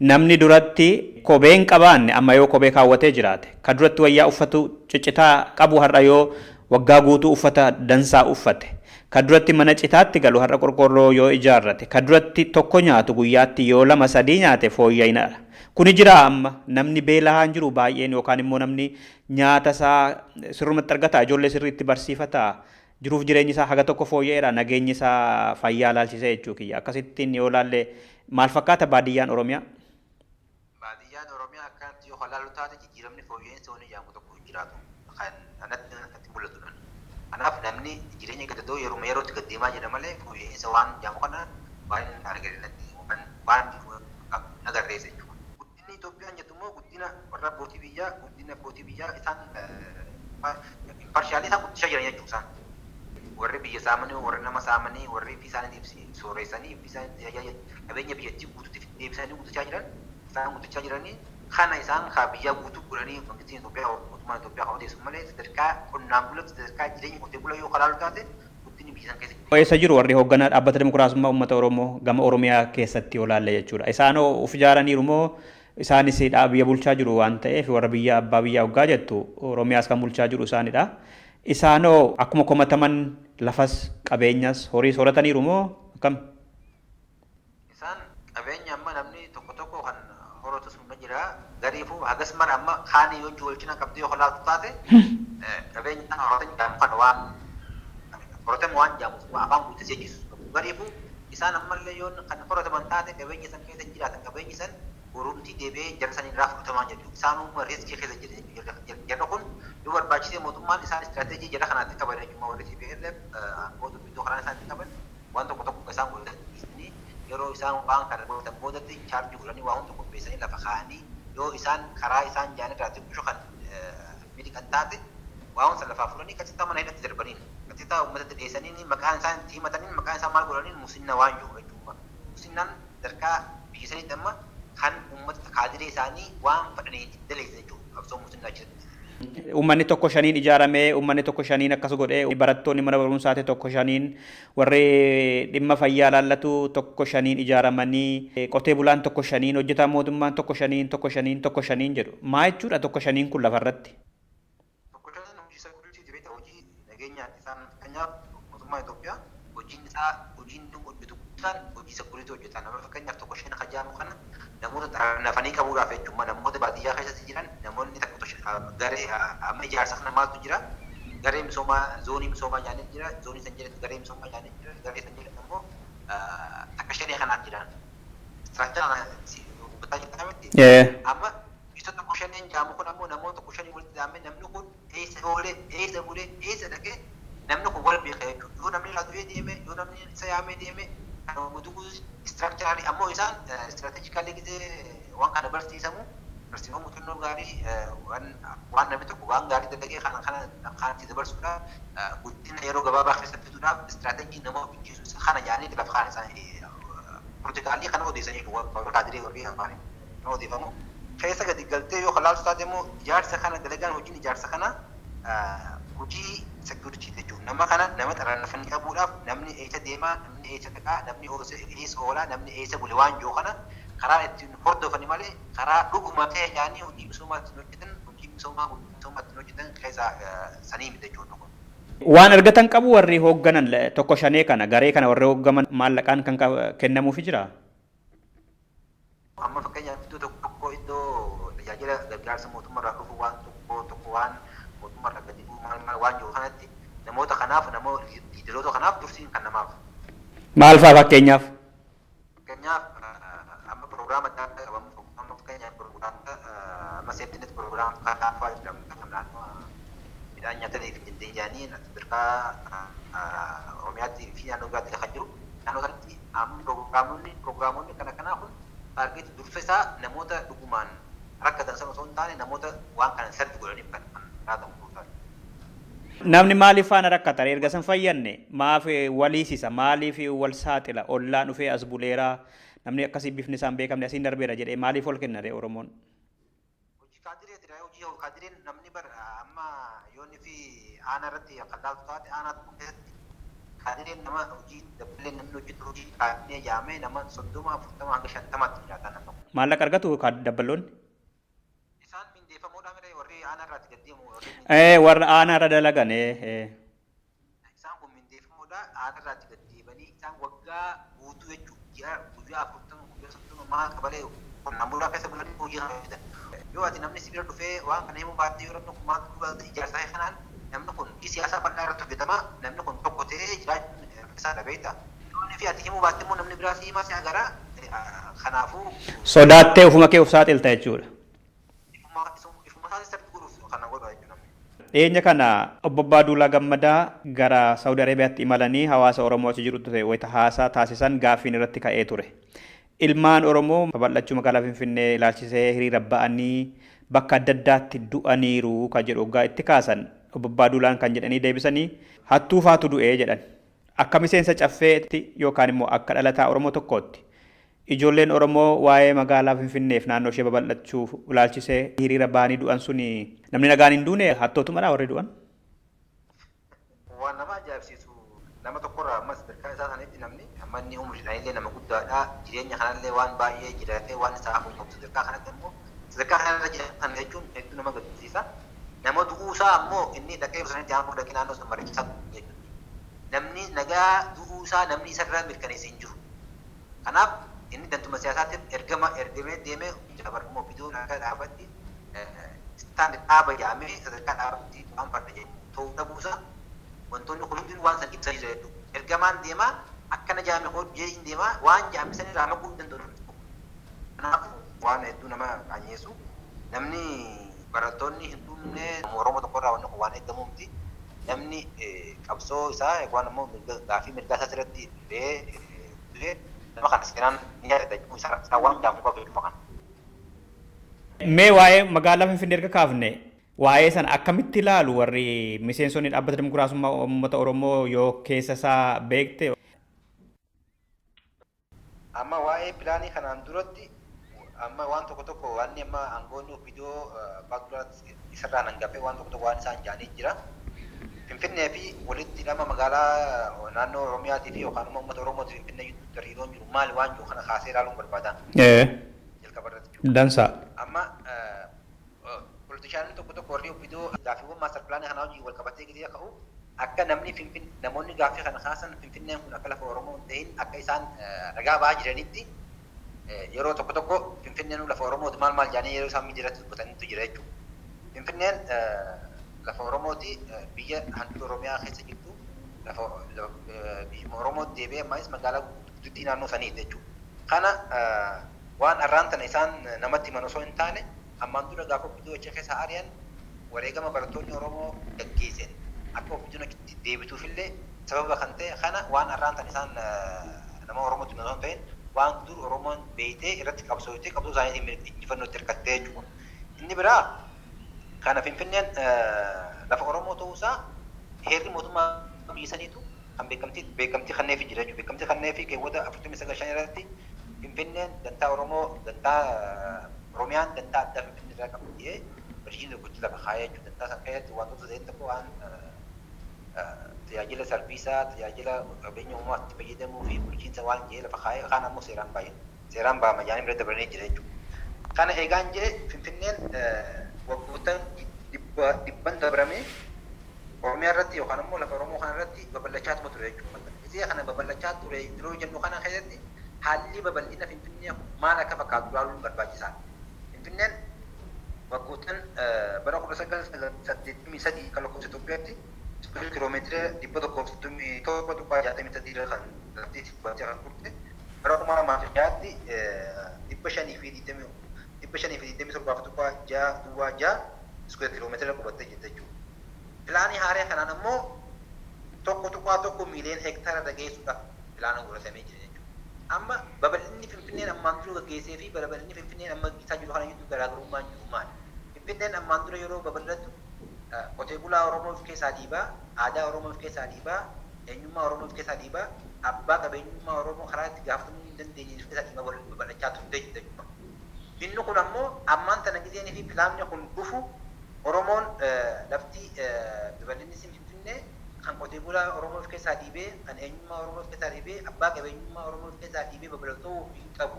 B: namni duratti kophee hin qabaanne amma yoo kophee kaawwatee jiraate ka duratti wayyaa uffatu ciccitaa qabu har'a yoo waggaa guutuu uffata dansaa uffate ka duratti mana citaatti galu har'a qorqorroo yoo ijaarrate ka duratti tokko nyaatu guyyaatti yoo 2-3 nyaate fooyya'inaadha. Kuni jira amma namni beelaa hin jiru baay'een yookaan immoo namni nyaata isaa sirrumatti argata ijoollee sirriitti barsiifata. Jiruuf jireenyi isaa haga tokko fooyya'eera nageenyi isaa fayyaa laalchisee jechuu kiyya akkasittiin yoo laalle maal fakkaata baadiyyaan Oromiyaa?
E: Baadiyyaan Oromiyaa akkatti yoo halaalu taate jijjiiramni fooyya'insa wani jaamu tokko hin jiraatu kan anatti mul'atudha. Kanaaf namni jireenya gadadoo yerootti gad deemaa jedha malee fooyya'insa waan jaamu kana waan argatinatti waan agarreessa jechuudha. Guddinni Itoophiyaan jettu immoo guddina warra abbootii biyyaa isaan imparshaalii isaan guddishaa jiran jechuudha isaan. Warri biyya saamanii warri nama saamanii warri fi isaanii sooreessanii fi isaanii qabeenya biyyattii guutuutti deebisanii guddachaa jiran isaan guddachaa jiranii kana isaan haa biyya guutuu godhanii fakkiitiin Itoophiyaa mootummaan Itoophiyaa haa odeessu malee sadarkaa qonnaan bulatti sadarkaa jireenya qotee bulaa yoo halaalu taate guddinni biyya san keessa.
B: Eessa jiru warri hoogganaa dhaabbata dimokiraasummaa uummata Oromoo gama Oromiyaa keessatti yoo laalle jechuudha. Isaan of ijaaraniiru moo isaanis biyya bulchaa jiru waan ta'eef warra biyya abbaa biyyaa hoggaa jettu Oromiyaas kan bulchaa jiru isaanidha. Isaanoo akkuma komataman lafas qabeenyas horii soorataniiru moo akkam?
E: Isaan qabeenya amma namni tokko kan horotus hunda jira gariifuu hagas mara amma haani yoo wajjin qabdee yoo halaaltu taate qabeenya sana horatan jaamu kan waan horatan waan jaamu afaan guutisee jiru gariifuu isaan ammallee yoo kan horataman taate qabeenya san keessa jiraatan qabeenyi san borumtii deebi'ee jara san irraa fudhatamaa jedhu isaanuma riiskii keessa jirra kun yoo barbaachisee mootummaan isaan istiraatejii jara kanaatti qaban jechuudha warri TPLF aangoota biyyoo kanaan isaanitti qaban waan tokko isaan godhatanii yeroo isaan waan kana godhatan boodatti chaarjii godhanii waan hunda qopheessanii lafa kaa'anii yoo isaan karaa isaan jaan irraa xiqqishu kan midhaan taate waan sana lafaa fudhanii qaccittaa mana hidhatti darbaniin qaccittaa uummatatti dhiyeessanii maqaan isaan itti himatanii maqaan isaan maal godhaniin musinna waan jiru jechuudha. Musinnaan sadarkaa biyya saniitti amma kan uummata kaadiree isaanii waan fedhanii daleessan jechuudha qabsoo musinnaa jirti.
B: Uummanni tokko shaniin ijaaramee uummanni tokko shaniin akkas godhee barattoonni mana barumsaati tokko shaniin warri dhimma fayyaa laallatu tokko shaniin ijaaramanii qotee bulaan tokko shaniin hojjetaan mootummaan tokko shaniin jedhu maa jechuudha tokko shaniin kun lafarratti.
E: Tokko shaniin hojii sekuritiiti beektaa hojii nageenyaatti isaan fakkeenyaaf mootummaa Itoophiyaa hojiin isaa hojiin hojjetu guddaan hojii sekuritii hojjetan nama fakkeenyaaf tokko shan hajaamu kana namoota nafanii qabuudhaaf jechuudha namoota baadiyyaa keessatti jiran namoonni tokko garee amma ijaarsa kana maaltu jira garee misoomaa zoonii misoomaa jaanii jira zoonii san jedhatti garee misoomaa jaanii jira garee san jedhatti immoo akka shanee kanaan jiran istiraakchara hubataa jirta miti amma isa tokko shaneen jaamu kun ammoo namoota tokko shanii walitti daamee namni kun eessa oolee eessa bulee eessa dhaqee namni kun wal beeka jechuudha yoo namni laatu deeme yoo namni isa yaamee deeme kan guutuu istiraakcharii ammoo isaan istiraatejikaalii gisee waan kana barsiisamu barsiifama muuxannoo gaarii waan namni tokko waan gaarii dalagee kana itti dabarsuudhaaf guddina yeroo gabaabaa keessatti fiduudhaaf istiraateejii nama hojjechiisu kana nyaanii lafa kaan isaanii pirootikaalii kana odeessanii kaadirii warri afaan kana odeeffamu keessa gadi galtee yoo kalaaltu taate immoo ijaarsa kana dalagaan hojiin ijaarsa kana hojii seekuritii jechuudha. Nama kana nama xaraarrafanii qabuudhaaf namni eessa deemaa, namni eessa dhaqaa, namni eessa oolaa, namni eessa bule waan jiru kana karaa ittiin hordofani malee karaa dhuguma ta'e nyaanii hojii misoomaa ittiin hojjetan, hojii misoomaa ittiin hojjetan keessa sanii miti jechuudha.
B: Waan argatan qabu warri hoogganan tokko shanee kana garee kana warri hooggaman maallaqaan kan kennamuufi jira.
E: Amma fakkeenyaaf iddoo tokko iddoo tajaajila gargaarsa mootummaarraa dhufu waan tokko waan mootummaarraa gadi bu'u waan jiru kanatti namoota kanaaf namoota liidaroota kanaaf dursiin kan namaaf.
B: Maal fa'aa fakkeenyaaf?
E: Fakkeenyaaf amma pirogiraama adda addaa qabamu amma fakkeenyaaf pirogiraama amma seeftinet pirogiraama kan fa'aa jedhamu kan naannoo midhaan nyaatanii fi dindiinjaanii sadarkaa Oromiyaatti fi naannoo biraatti kan jiru naannoo sanatti amma pirogiraamonni kana kanaa kun taargeetii dursa isaa namoota dhugumaan rakkatan sana osoo hin taane namoota waan kana sirriitti godhaniif kan laatamu.
B: Namni maaliif faana rakkata erga san fayyanne maaf waliisisa maaliif wal saaxila ollaan dhufee as buleeraa namni akkasii bifni isaan beekamne asiin darbeera jedhee maaliif ol kenna Oromoon?
E: Hojii kaadireetidha. Hojii kaadireen namni amma yoonni fi aanaa irratti kan laaltu taate aanaa tokko keessatti kaadireen nama hojii dabbalee namni hojjetu hojii kaadiree yaamee nama 30 40 hanga 50tti jiraatan nama.
B: Maallaqa argatu dabbaloonni?
E: Isaan mindeeffamuudhaan miree warri aanaa irraatti gaddeemu.
B: Warra aanaa irra dalagan.
E: Isaan kun mindeeffamuudhaan aanaa irraatti gaddeebanii isaan waggaa guutuu jechuudha. Guyyaa 40 guyyaa 30 maal qabalee qonnaan bulaa keessa bulanii hojii hojjetan. Yoo ati namni si bira dhufee waan kana himuu baattee yoo namni kun maal dhugaa ijaarsaa kanaan namni kun siyaasa bal'aa irratti hojjetama namni kun tokko ta'ee jiraachuun isaa dhabeeta. Yoo fi ati himuu baattee immoo namni biraa si himaa si agaraa kanaafuu.
B: Sodaattee ofuma kee of saaxilta jechuudha. Dhiyeenya kana obbo Baaduulaa Gammadaa gara Saawudi Arabiyaatti imalanii hawaasa Oromoo achi jirutti wayita haasaa taasisan gaaffiin irratti ka'ee ture. Ilmaan Oromoo babal'achuu magaalaa Finfinnee ilaalchisee hiriira ba'anii bakka adda addaatti du'aniiru kan jedhu waggaa itti kaasan obbo Baaduulaan kan jedhanii deebisanii hattuu faatu du'ee jedhan. Akka miseensa caffeetti yookaan immoo akka dhalataa Oromoo tokkootti ijoolleen Oromoo waa'ee magaalaa Finfinneef naannoo ishee babal'achuuf ilaalchisee hiriira ba'anii du'an suni namni nagaan hin duune hattootumadha warri du'an.
E: Waan nama ajaa'ibsiisu nama tokkorraa ammas sadarkaa isaa sanitti namni amma inni umriidhaan illee nama guddaadha jireenya kanallee waan baay'ee jiraatee waan isaa hafuun qabu sadarkaa kanatti immoo sadarkaa kanarra jiraatan jechuun hedduu nama gaddisiisa. Nama du'uusaa ammoo inni dhaqee sanitti aanuu dhaqee naannoo sana mariisaa jechuudha. Namni nagaa du'uusaa namni isarraa mirkaneessee hin jiru. Kanaaf inni dantuma siyaasaatiif ergamee deemee jabarmoo biduun akka dhaabatti istaan dhaaba jaamee sadarkaa dhaabatti waan farda jedhu ta'uu dhabuusaa wantoonni kun hundi waan san ibsa jira jechuudha. Ergamaan deemaa akkana jaame hojii hin deemaa waan jaame san irraa makuu danda'u. Kanaafuu waan hedduu nama qaanyeessu namni barattoonni hin dhumne Oromoo tokkorraa wanni kun waan eeggamuu miti. Namni qabsoo isaa waan ammoo gaaffii mirgaa isaa irratti dhufee nama kana seenaan ni yaadata jechuun isaa waan jaamuu qabu jechuudha kana.
B: Mee waa'ee magaalaa Finfinnee erga kaafne waa'ee sana akkamitti ilaalu warri miseensonni dhaabbata dimokiraasummaa uummata Oromoo yoo keessa isaa beekte?
E: Amma waa'ee pilaanii kanaan duratti amma waan tokko waan amma aangoonni viidiyoo baakgiraawundi isarraan hangafee waan tokko waan isaan jaanii jira. Finfinnee fi walitti hidhama magaalaa naannoo Oromiyaatii fi yookaan immoo uummata Oromootii Finfinnee gidduutti hariiroon jiru maali waan jiru kana kaasee ilaaluun barbaadan.
B: Dansa.
E: Amma politishaanonni tokko warri viidiyoo gaaffiiwwan maastar pilaanii kanaa hojii wal qabatee gidee ka'u akka namoonni gaaffii kana kaasan Finfinneen kun akka lafa Oromoo hin ta'in akka isaan ragaa ba'aa jiranitti yeroo tokko Finfinneen lafa Oromooti maal jedhanii yeroo isaan miidiyaatti dubbataniitu jira jechuudha. Finfinneen lafa Oromooti biyya handhuura Oromiyaa keessa jirtu lafa biyya Oromootti deebi'ee ammas magaalaa guddittii naannoo saniiti jechuudha. Kana waan arraan tana isaan namatti himan osoo hin taane ammaan dura gaafa viidiyoo achi keessa ari'an wareegama barattoonni Oromoo gaggeessan akka viidiyoon achitti deebituufillee sababa kan ta'e kana waan arraan tana isaan nama Oromootti osoo hin ta'in waan dur Oromoon beeytee irratti qabsooftee qabsoo isaaniitiin injifannoo itti hirkattee jechuudha. Inni biraa kana Finfinneen lafa Oromoo ta'uusaa heerri mootummaa biyya saniitu kan beekamtii kanneefi jira jechuudha. Beekamtii kanneefi keewwata 49 irratti Finfinneen dantaa Oromoo Oromiyaan dantaa addaa Finfinnee irraa qabdi jedhee barsiisni tokkochi lafa kaayee jechuudha. Dantaa san keessatti wantoota ta'een tokko waan tajaajila sarbiisaa, tajaajila qabeenya uumaatti fayyadamuu fi bulchiinsa waan jedhee lafa kaayee kaan ammoo seeraan baama jaanii bira dabaranii jira jechuudha. Kana eegaan jedhee Finfinneen waggoota dhibban dabaramee Oromiyaa irratti yookaan immoo lafa Oromoo kana irratti babal'achaa ture jechuudha. Isee kana babal'achaa ture yeroo jennu kana keessatti haalli babal'ina Finfinnee maal akka fakkaatu ilaaluun barbaachisaadha. Finfinneen waggoottan bara 1983 kan lakkoofsa Itoophiyaatti kiiloomeetira 161.63 irra kan lafti baatee kan turte bara 2006tti 527.6 iskuweer kiiloomeetira qubattee jirti jechuudha. Pilaanii haaraa kanaan ammoo tokko miiliyoona hektaara dhageessuudhaaf pilaana godhatamee jira jechuudha. Amma babal'inni Finfinneen ammaan dura gaggeessee fi babal'inni Finfinneen amma gaggeessaa jiru kana gidduu garaagarummaan jiru maali? Finfinneen ammaan dura yeroo babal'attu qotee bulaa Oromoo of keessaa dhiibaa, aadaa Oromoo of keessaa dhiibaa, eenyummaa Oromoo of keessaa dhiibaa, abbaa qabeenyummaa Oromoo karaa itti gaafatamuu hin dandeenye of keessaa dhiibaa babal'achaa turte jechuudha. Inni kun ammoo ammaan tana gizeenii fi pilaanni kun dhufu Oromoon lafti babal'inni Finfinnee kan qotee bulaa Oromoo of keessaa dhiibee, kan eenyummaa Oromoo of keessaa dhiibee, abbaa qabeenyummaa Oromoo of keessaa dhiibee babal'atoo hin qabu.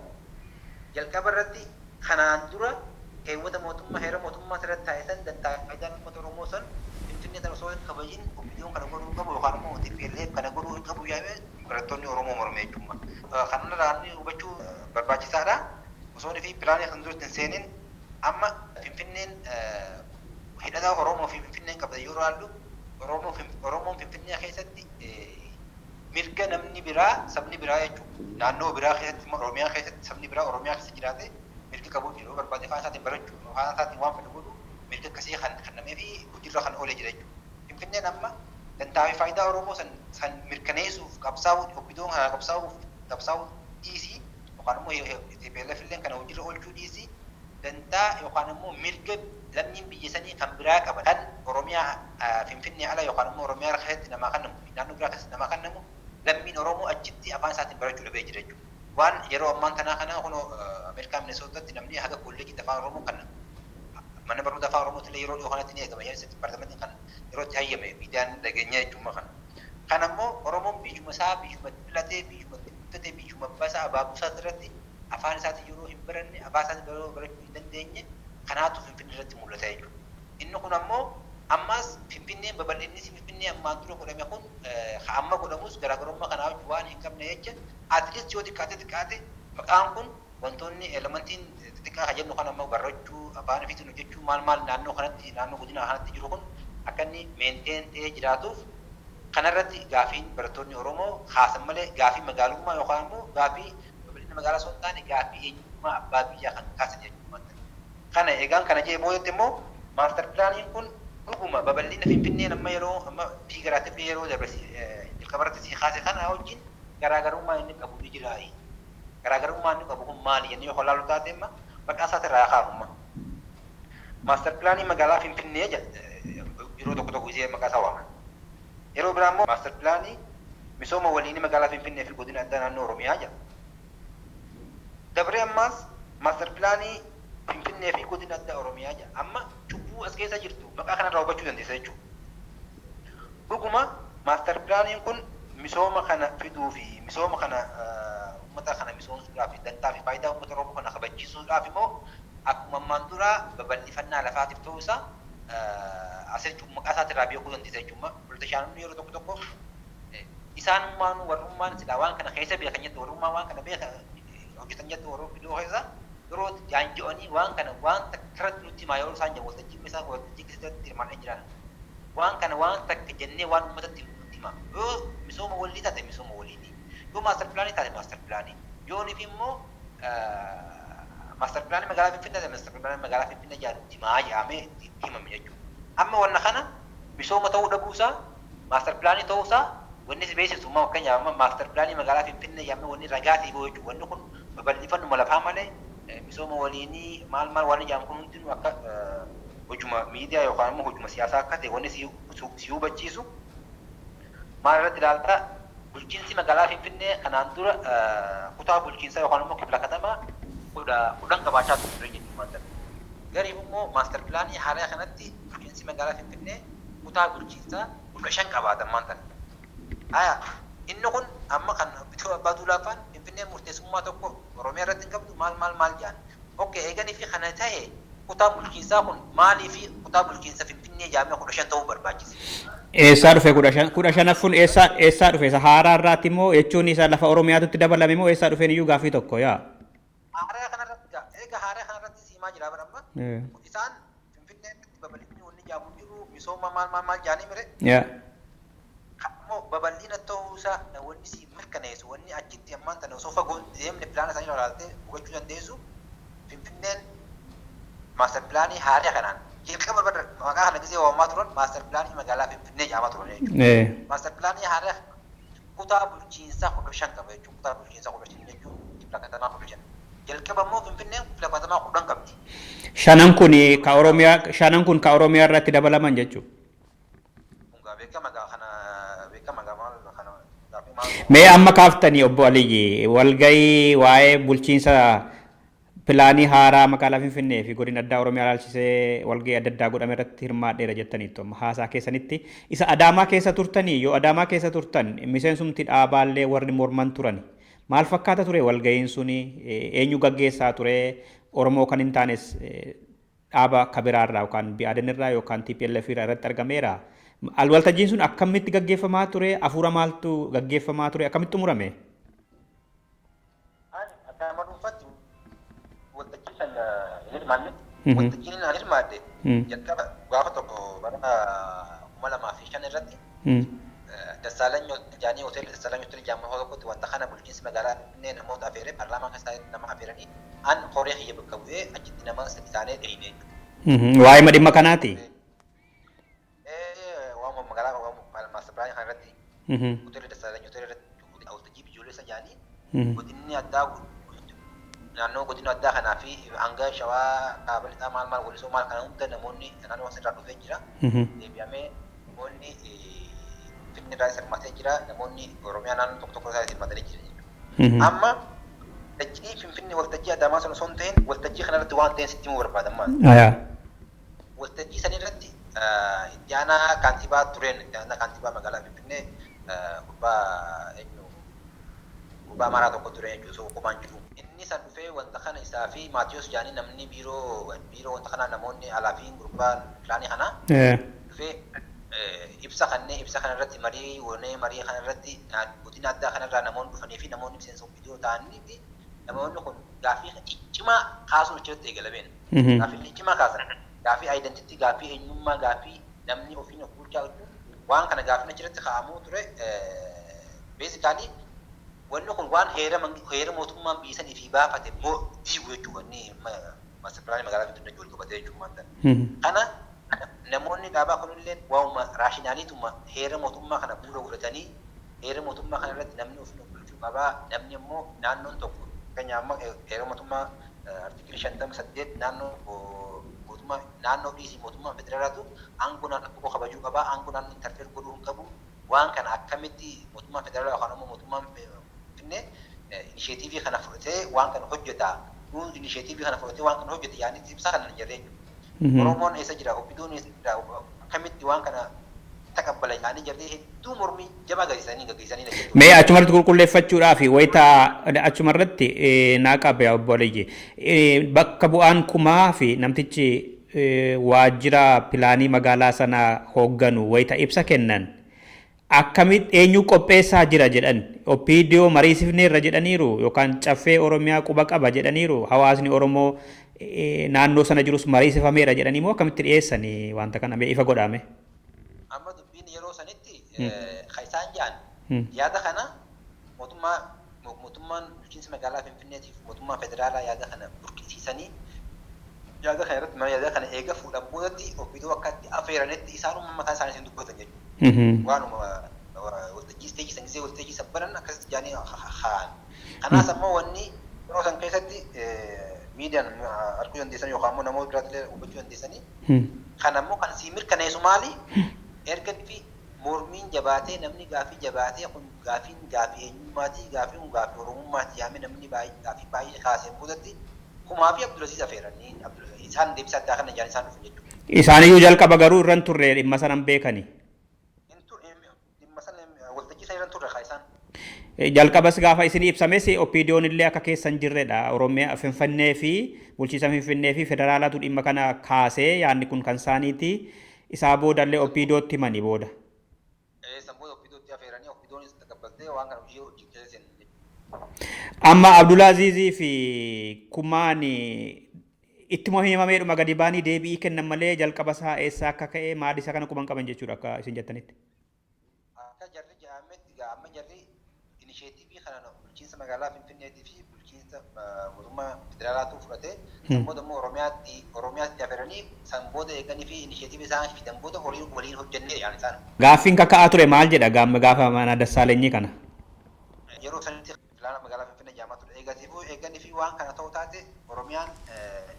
E: Jalqaba irratti kanaan dura keewwata mootummaa heera mootummaa irratti taasisan dantaa faayidaan uummata Oromoo san Finfinnee tan osoo hin kabajiin opiniyoon kana godhuu qabu yookaan immoo TPLF kana godhuu hin qabu yaa'ee barattoonni Oromoo mormee jechuudha. Kanarraa hubachuu barbaachisaadha. Osoo fi pilaanii kan duratti hin seenin amma Finfinneen hidhata Oromoo fi Finfinneen qabda yeroo ilaallu Oromoon Finfinnee keessatti mirga namni biraa sabni biraa jechuudha. Naannoo biraa keessatti Oromiyaa keessatti sabni biraa Oromiyaa keessa jiraate mirga qabu jiru barbaade afaan isaatiin barachuu afaan isaatiin waan fedhu godhu mirga akkasii kan kennamee fi hojiirra kan oolee jira jechuudha. Finfinneen amma dantaa fi faayidaa Oromoo san mirkaneessuuf qabsaa'uu opiniyoon kana qabsaa'uu dhiisii yookaan immoo TPLF illee kana hojiirra oolchuu dhiisii dantaa yookaan immoo mirga lammiin biyya sanii kan biraa qaban kan Oromiyaa Finfinnee ala yookaan immoo Oromiyaa keessatti namaa kennamu naannoo biraa keessatti namaa kennamu lammiin Oromoo achitti afaan isaatiin barachuu dhabee jira jechuudha. Waan yeroo ammaan tanaa kana kun Ameerikaa Minnesotaatti namni haga kolleejii afaan Oromoo kan mana barnoota afaan Oromootti illee yeroo dhiyoo kanatti ni eegama. Yaani departamentiin kan yeroo itti hayyame miidiyaan dhageenyaa jechuudha kana. Kan ammoo Oromoon biyyuma isaa biyyuma filatee biyyuma guddatee biyyuma basaa abaabuusaa irratti afaan isaatiin yeroo hin baranne afaan isaatiin barachuu hin dandeenye kanaatu Finfinnee irratti mul'ata jechuudha. Inni kun ammoo ammas Finfinneen babal'inni Finfinnee ammaan dura godhame kun amma godhamus garaagarummaa kanaa waan hin qabne jecha atleast yoo xiqqaate maqaan kun wantoonni elementiin xixiqqaa kan jennu kan ammoo barachuu afaan ofiitiin hojjechuu maal naannoo kanatti naannoo godina kanatti jiru kun akka inni meenteen ta'ee jiraatuuf kanarratti gaafiin barattoonni Oromoo haasan malee gaafii magaalummaa yookaan immoo gaafii babal'ina magaalaa osoo hin taane gaafii eenyummaa abbaa biyyaa kan kaasan jechuudha. Kana eegaan kana jee boodetti immoo maastar pilaaniin kun dhuguma babal'ina Finfinneen amma fiigaraatiif yeroo jalqabarratti si kaase kana wajjin garaagarummaa inni qabu ni jira. Garaagarummaa inni qabu kun maali jennee yoo ilaallu taate amma maqaa isaati irraa kaa'amuma. Maastar pilaanii magaalaa Finfinnee yeroo tokko ishee maqaa isaa waama. Yeroo biraa immoo maastar pilaanii misooma waliinii magaalaa Finfinnee fi godina addaa naannoo Oromiyaa jedha. Dabree ammaas maastar pilaanii Finfinnee fi godina addaa Oromiyaa jedha. Amma cubbuu as keessa jirtu maqaa kanarraa hubachuu dandeessa jechuudha. Dhuguma maastar pilaaniin kun misooma kana fiduu fi misooma kana uummata kana misoomsuudhaaf dantaa fi faayidaa uummata Oromoo kana kabachiisuudhaaf immoo akkuma ammaan dura babal'ifannaa lafaatiif ta'uu isaa asirratti maqaa isaatirraa beekuu dandeessa jechuudha. Politishaanonni yeroo tokko isaanummaan warrummaan silaa waan kana keessa beekan jettu warrummaan waan kana beekan hojjetan jettu warroo fiduu keessa yeroo jaanji'anii waan kana waan takkarratti nutti himaa yeroo isaan waltajjii isaa waltajjii keessatti hirmaannee jiran waan kana waan takka jennee waan uummatatti nutti himaa yoo misooma walii taate misooma waliini yoo maastar pilaanii taate maastar pilaanii yoo niif immoo maastar pilaanii magaalaa Finfinnee maastar pilaanii magaalaa Finfinnee jedhamutti himaa jedhamee himame jechuudha. Amma wanna kana misooma ta'uu dhabuusaa maastar pilaanii ta'uusaa wanni si beeksisu immoo fakkeenyaaf maastar pilaanii magaalaa Finfinnee jedhamee wanni ragaa ta'e jechuudha. Wanni kun babal'ifannuma lafaa malee misooma waliinii maal waan ijaan kun hundi akka hojuma miidiyaa yookaan immoo hojuma siyaasaa akka ta'e wanni si hubachiisu maal irratti ilaaltaa bulchiinsi magaalaa Finfinnee kanaan dura kutaa bulchiinsaa yookaan immoo kibla katamaa kudhan qabaachaa ture jechuudha. Gariif immoo maaster pilaanii haaraa kanatti bulchiinsi magaalaa Finfinnee kutaa bulchiinsaa 15 qabaatan maanta. Inni kun amma kan bituu abbaa duulaafaan Finfinnee murteessummaa tokko Oromiyaa irratti hin qabdu maal jedhan. Okkee eeganii fi kana ta'e kutaa bulchiinsaa kun maalii fi kutaa bulchiinsa Finfinnee jaamee 15 ta'uu barbaachise.
B: Eessaa dhufe 15 eessaa dhufe isa haaraa irraatti immoo jechuun isa lafa Oromiyaatti dabalame immoo eessaa dhufeen iyyuu gaaffii tokko yaa.
E: Haaraa kanarratti siimaa jira baramma. Isaan Finfinneetti babal'inni wanni jaamu jiru misooma maal jaanii mire.
B: Yaa.
E: Ammoo babal'ina ta'uusaa wanni si mirkaneessu wanni achitti ammaan tana osoo fagoo deemne pilaana isaanii ilaaltee hubachuu dandeessu Finfinneen maaster pilaanii haaraa kanaan jalqaba maqaa kana gisee waamamaa turan maaster pilaanii magaalaa Finfinnee jedhamaa turan jechuudha. Maaster pilaanii haaraa kutaa bulchiinsaa 15 qaba jechuudha. Kutaa bulchiinsaa 15 jechuun kibla katamaa 15. Jalqaba immoo Finfinneen kibla katamaa 10 qabdi.
B: Shanan kun ka Oromiyaa irratti dabalaman jechuudha. Mee amma kaaftanii obbo Aliyyi walgahii waa'ee bulchiinsa pilaanii haaraa magaalaa Finfinnee fi godina addaa Oromiyaa ilaalchisee walgahii adda addaa godhame irratti hirmaadheera jettaniittu amma haasaa keessanitti isa Adaamaa keessa turtanii yoo Adaamaa keessa turtan miseensumti dhaabaallee warri morman turan maal fakkaata ture walgahiin suni eenyu gaggeessaa ture Oromoo kan hin taanes dhaaba kabiraarraa yookaan BADN irraa yookaan TPLF irratti argameera. Waltajjiin sun akkamitti gaggeeffamaa ture? Afuura maaltu gaggeeffamaa ture? Akkamitti xumurame?
E: Adaamaa dhuunfaatti waltajjii sana hin hirmaanne. Waltajjiin hin hirmaadde. Jalqaba gaafa tokko bara 2005 irratti Dassaalany Jaanii hoteela Dassaalany hoteela jaammaa tokkotti wanta kana bulchiinsi magaalaa Finfinnee namoota afeeree paarlaamaa keessatti nama afeeranii an horii hiyya bakka bu'ee achitti nama sadi isaanii dhihine.
B: Waa'ee dhimma kanaati.
E: Magaalaa maaster pilaanii kana irratti hoteela Dassaalany hoteela irratti waltajjii biyyoolessa jaanii godinni addaa naannoo godina addaa kanaa fi hanga shawaa kaaba lixaa maal walisoo maal kana hunda namoonni naannoo asirraa dhufee jira. Deebi'amee namoonni Finfinnee irraa hirmaatee jira. Namoonni Oromiyaa naannoo tokko tokko irraa hirmaatanii jira. Amma waltajjii Finfinnee waltajjii Adaamaa sana osoo hin ta'in waltajjii kanarratti waan ta'een sitti himuu barbaadan maal? Waltajjii sana irratti itti aanaa kaantibaa tureen itti aanaa kaantibaa magaalaa Finfinnee gubbaa maraa tokko ture jechuudha. Osoo qumaan jiru. Inni san dhufee wanta kana isaa fi Maatiyus Jaanii namni biiroo wanta kanaa namoonni alaa fi gurbaan pilaanii kanaa dhufee ibsa kana irratti marii kana irratti godina addaa kanarraa namoonni dhufanii fi namoonni miseensa viidiyoo ta'anii fi namoonni kun gaaffii ciccimaa kaasuun achirratti eegalameen. Gaaffii ciccimaa kaasan. Gaaffii identity, gaaffii eenyummaa, gaaffii namni ofiin of bulchaa waan kana gaaffii achirratti kaa'amuu ture. Basically wanni kun waan heera mootummaan biyyisanii fi baafate diigu jechuudha. Inni maaster pilaanii magaalaa Finfinnee wal qabatee jechuudha. Kana namoonni dhaabaa kunillee waanuma raashinaaliituma heera mootummaa kana bu'uura godhatanii heera mootummaa kana irratti namni ofiin of bulchuu qabaa. Namni immoo naannoon tokko fakkeenyaaf amma heera mootummaa artikilii 58 naannoo dhiisii mootummaa federaalaatu aangoo naannoo kabajuu qabaa. Aangoo naannoo interfeer godhuu hin qabu. Waan kana akkamitti mootummaa federaalaa yookaan immoo mootummaan Finfinnee inisheetiivii kana fudhatee waan kana hojjeta. Nuun inisheetiivii kana fudhatee waan kana hojjeta yaani ibsaa kana jirree jechuudha. Oromoon eessa jira? Obbidoon eessa jira? Akkamitti waan kana taqabbala yaani jirree hedduu mormii jabaa gaggeessanii jechuudha.
B: Mee achumarratti qulqulleeffachuudhaaf wayita achumarratti naa qabe obbo Aliyyi bakka bu'aan kumaa fi namtichi waajjira pilaanii magaalaa sanaa hoogganu wayita ibsa kennan akkamitti eenyu qopheessaa jira jedhan OPDO mariisifneerra jedhaniiru yookaan caffee Oromiyaa quba qaba jedhaniiru hawaasni Oromoo naannoo sana jirus mariisifameera jedhanii moo akkamitti dhiyeessanii wanta kana mee ifa godhame?
E: Amma dubbiin yeroo sanitti isaan jaan yaada kana mootummaan bulchiinsa magaalaa Finfinneetiif mootummaa federaalaa yaada kana burqisiisanii yaada kana irratti yaada kana eega fuudhan boodatti OPDO akka itti affeeranitti isaanuma mataa isaanii isin dubbatan jechuudha. Waanuma waltajjii isteejii san gisee waltajjii sabbanan akkasitti jaanii haan. Kanaas ammoo wanni yeroo san keessatti miidiyaan arguu dandeessan yookaan immoo namoota biraatti hubachuu dandeessanii. Kan ammoo kan sii mirkaneessu maali? Erga fi mormiin jabaatee namni gaafii jabaatee kun gaafii eenyummaati gaafii kun gaafii oromummaati yaame namni gaafii baay'ee kaasee boodatti kumaa fi Abdulaziz affeeranii isaan deebisaa addaa kana isaan dhufu jechuudha.
B: Isaaniyyuu jalqaba garuu irran turre dhimma sanan beekani.
E: Dhimma sana waltajjii sana irran turre haa isaan.
B: Jalqabas gaafa isin ibsames OPDO'n illee akka keessan jirredha. Oromiyaa Finfinnee fi bulchiinsa Finfinnee fi federaalaatu dhimma kana kaasee yaadni kun kan isaaniiti. Isaa boodallee OPDO'tti himanii booda.
E: San booda OPDO'tti affeeranii OPDO'nis taqabbaltee waan kana hojii hojjechiisan.
B: Amma Abdulazizii fi Kumaan ittuma himameedhuma gadi baanii deebii kennan malee jalqaba isaa eessaa akka ka'e maal isa kana quban qaban jechuudha akka isin jettanitti.
E: Akka jarri jedhametti amma jarri inisheetivii kana bulchiinsa magaalaa Finfinneetii fi bulchiinsa mootummaa federaalaatu fudhatee san booda immoo Oromiyaatti affeeranii san booda eeganii fi inisheetivii isaan fidan booda waliin hojjennee yaani isaan.
B: Gaaffiin kaka'aa ture maal jedha gaafa mana Dassaalenyi kana?
E: Yeroo sanitti filaana magaalaa Finfinnee jaamaa ture eeganii fi waan kana ta'uu taate Oromiyaan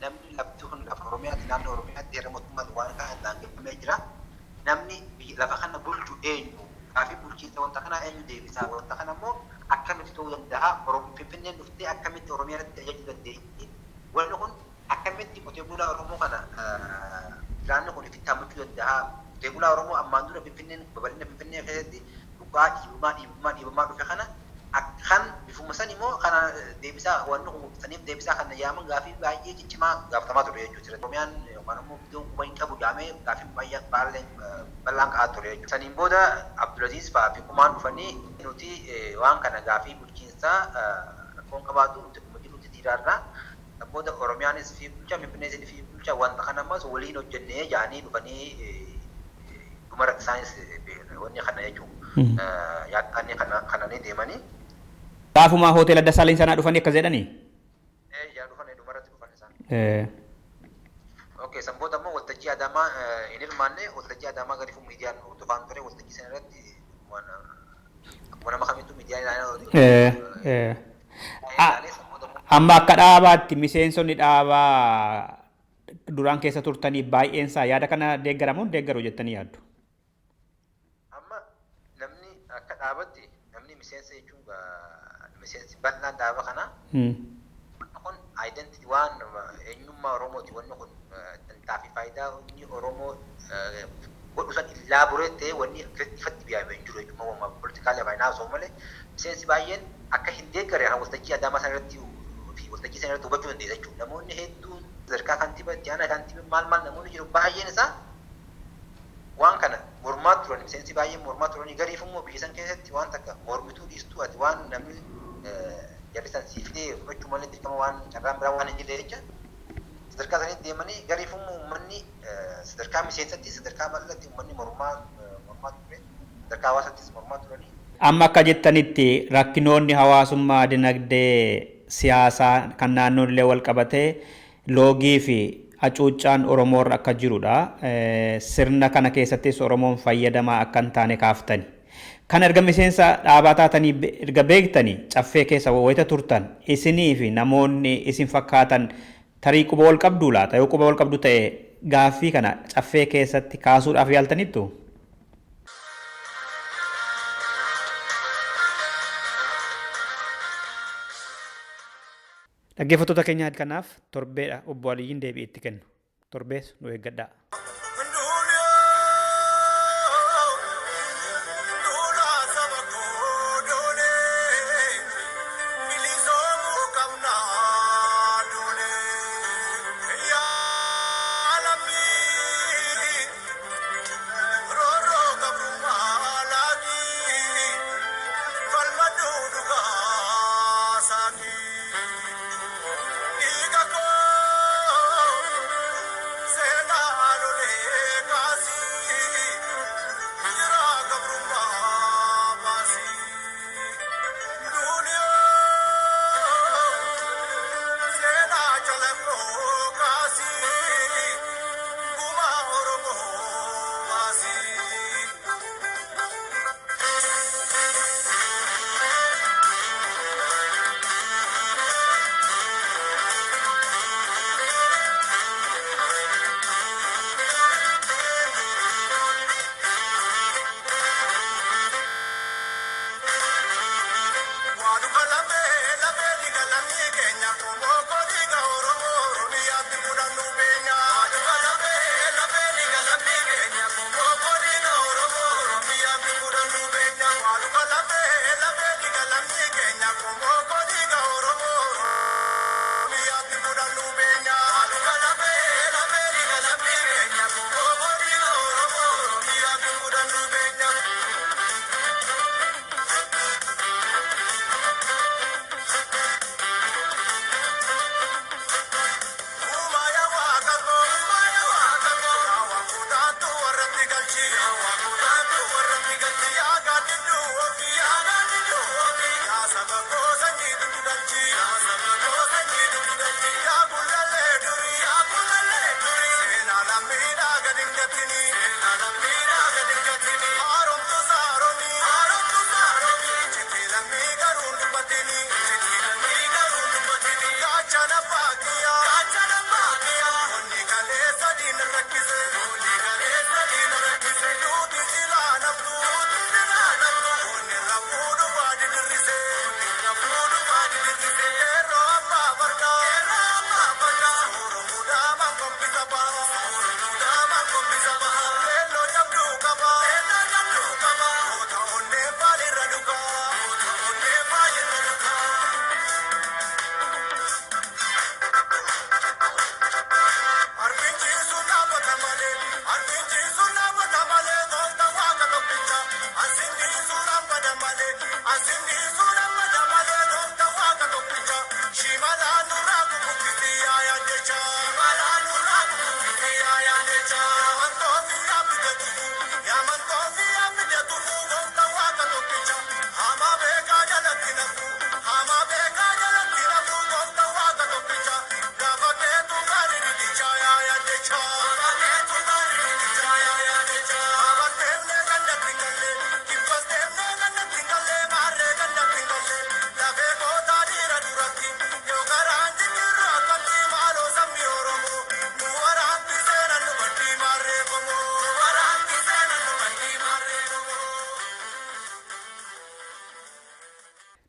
E: namni lafti kun lafa Oromiyaatti naannoo Oromiyaatti heera mootummaatti waan kana daangeffamee jira. Namni lafa kana bulchu eenyu? Gaafii bulchiinsa wanta kana eenyu deebisaa? Wanta kana immoo akkamitti ta'uu danda'a? Finfinneen dhuftee akkamitti Oromiyaatti tajaajiluu dandeessi? Wanni kun akkamitti qotee bulaa Oromoo kana filaanni kun itti hambachuu danda'a? Qotee bulaa Oromoo ammaan dura Finfinneen babal'ina Finfinnee keessatti dhugaa dhiibamaa dhufe kana akkan bifuma san immoo kana deebisaa wanni kun saniif deebisaa kana yaaman gaafii baay'ee ciccimaa gaafatamaa ture jechuudha. Oromiyaan yookaan immoo biddoon quba hin qabu jaamee gaafii baay'ee bal'aan ka'aa ture jechuudha. Saniin booda Abdulaziz fa'aa fi Kumaan dhufanii nuti waan kana gaafii bulchiinsaa rakkoon qabaatu nuti kuma jirutti dhiiraarraa booda Oromiyaanis fi bulchaa Finfinneesis fi bulchaa wanta kana ammas waliin hojjennee jaanii dhufanii dhumara isaanis wanni kana jechuudha. Yaadannee kananii deemanii.
B: Gaafuma hoteela Dassaalenyi sanaa dhufanii akkas jedhanii?
E: Yaa dhufanii dhumarratti dhufan isaan. Okay, san booda immoo waltajjii Adaamaa hin hirmaanne waltajjii Adaamaa gadi fuun miidiyaan hordofaan ture waltajjii sana irratti akkuma nama kamittuu miidiyaan
B: amma akka dhaabaatti miseensonni dhaabaa duraan keessa turtanii baay'eensaa yaada kana deeggaramuun deeggaru jettanii yaaddu?
E: Amma namni akka dhaabatti namni miseensa jechuun miseensi bal'aan dhaaba kana wanni kun identity waan eenyummaa Oromooti wanni kun dantaa fi faayidaa inni Oromoo godhu san illaaboreettee wanni ifatti biyaame hin jiru jechuudha. Uumaa politikaalee baay'inaa osoo malee miseensi baay'een akka hin deeggare waltajjii Adaamaa sana irratti fi waltajjii sana irratti hubachuu dandeessa jechuudha. Namoonni hedduun sadarkaa kantiibaa itti aanaa kantiibaa maal namoonni jiru baay'een isaa waan kana mormaa turan miseensi baay'een mormaa turanii gariif immoo biyya san keessatti waan takka mormituu dhiistuu ati waan namni jallisan siifidee fudhachuu malee dirqama waan carraan biraa waan hin jirre jecha sadarkaa sanitti deemanii gariif immoo uummanni sadarkaa miseensatti sadarkaa bal'atti uummanni mormaa ture sadarkaa hawaasattis mormaa turanii.
B: Amma akka jettanitti rakkinoonni hawaasummaa dinagdee siyaasaa kan naannoollee wal qabatee loogii fi hacuuccaan Oromoorra akka jirudha. Sirna kana keessattis Oromoon fayyadamaa akka hin taane kaaftani. Kan erga miseensa dhaabaa taatanii erga beektanii caffee keessa wayita turtan isinii fi namoonni isin fakkaatan tarii quba wal qabduu laata? Yoo quba wal qabdu ta'e gaaffii kana caffee keessatti kaasuudhaaf yaaltanittu? Dhaggeeffattoota keenya kanaaf torbeedha obbo Aliyyiin deebii itti kennu. Torbees nu eeggadhaa.
D: Sena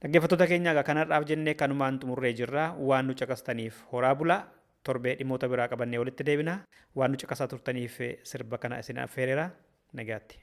B: Dhaggeeffattoota keenya kanarraaf jennee kanumaan xumurree jirra. Waan nu caqastaniif horaa bulaa. Torbee dhimmoota biraa qabannee walitti deebina. Waan nu caqasaa turtaniif sirba kana isin affeereera. Nagaatti.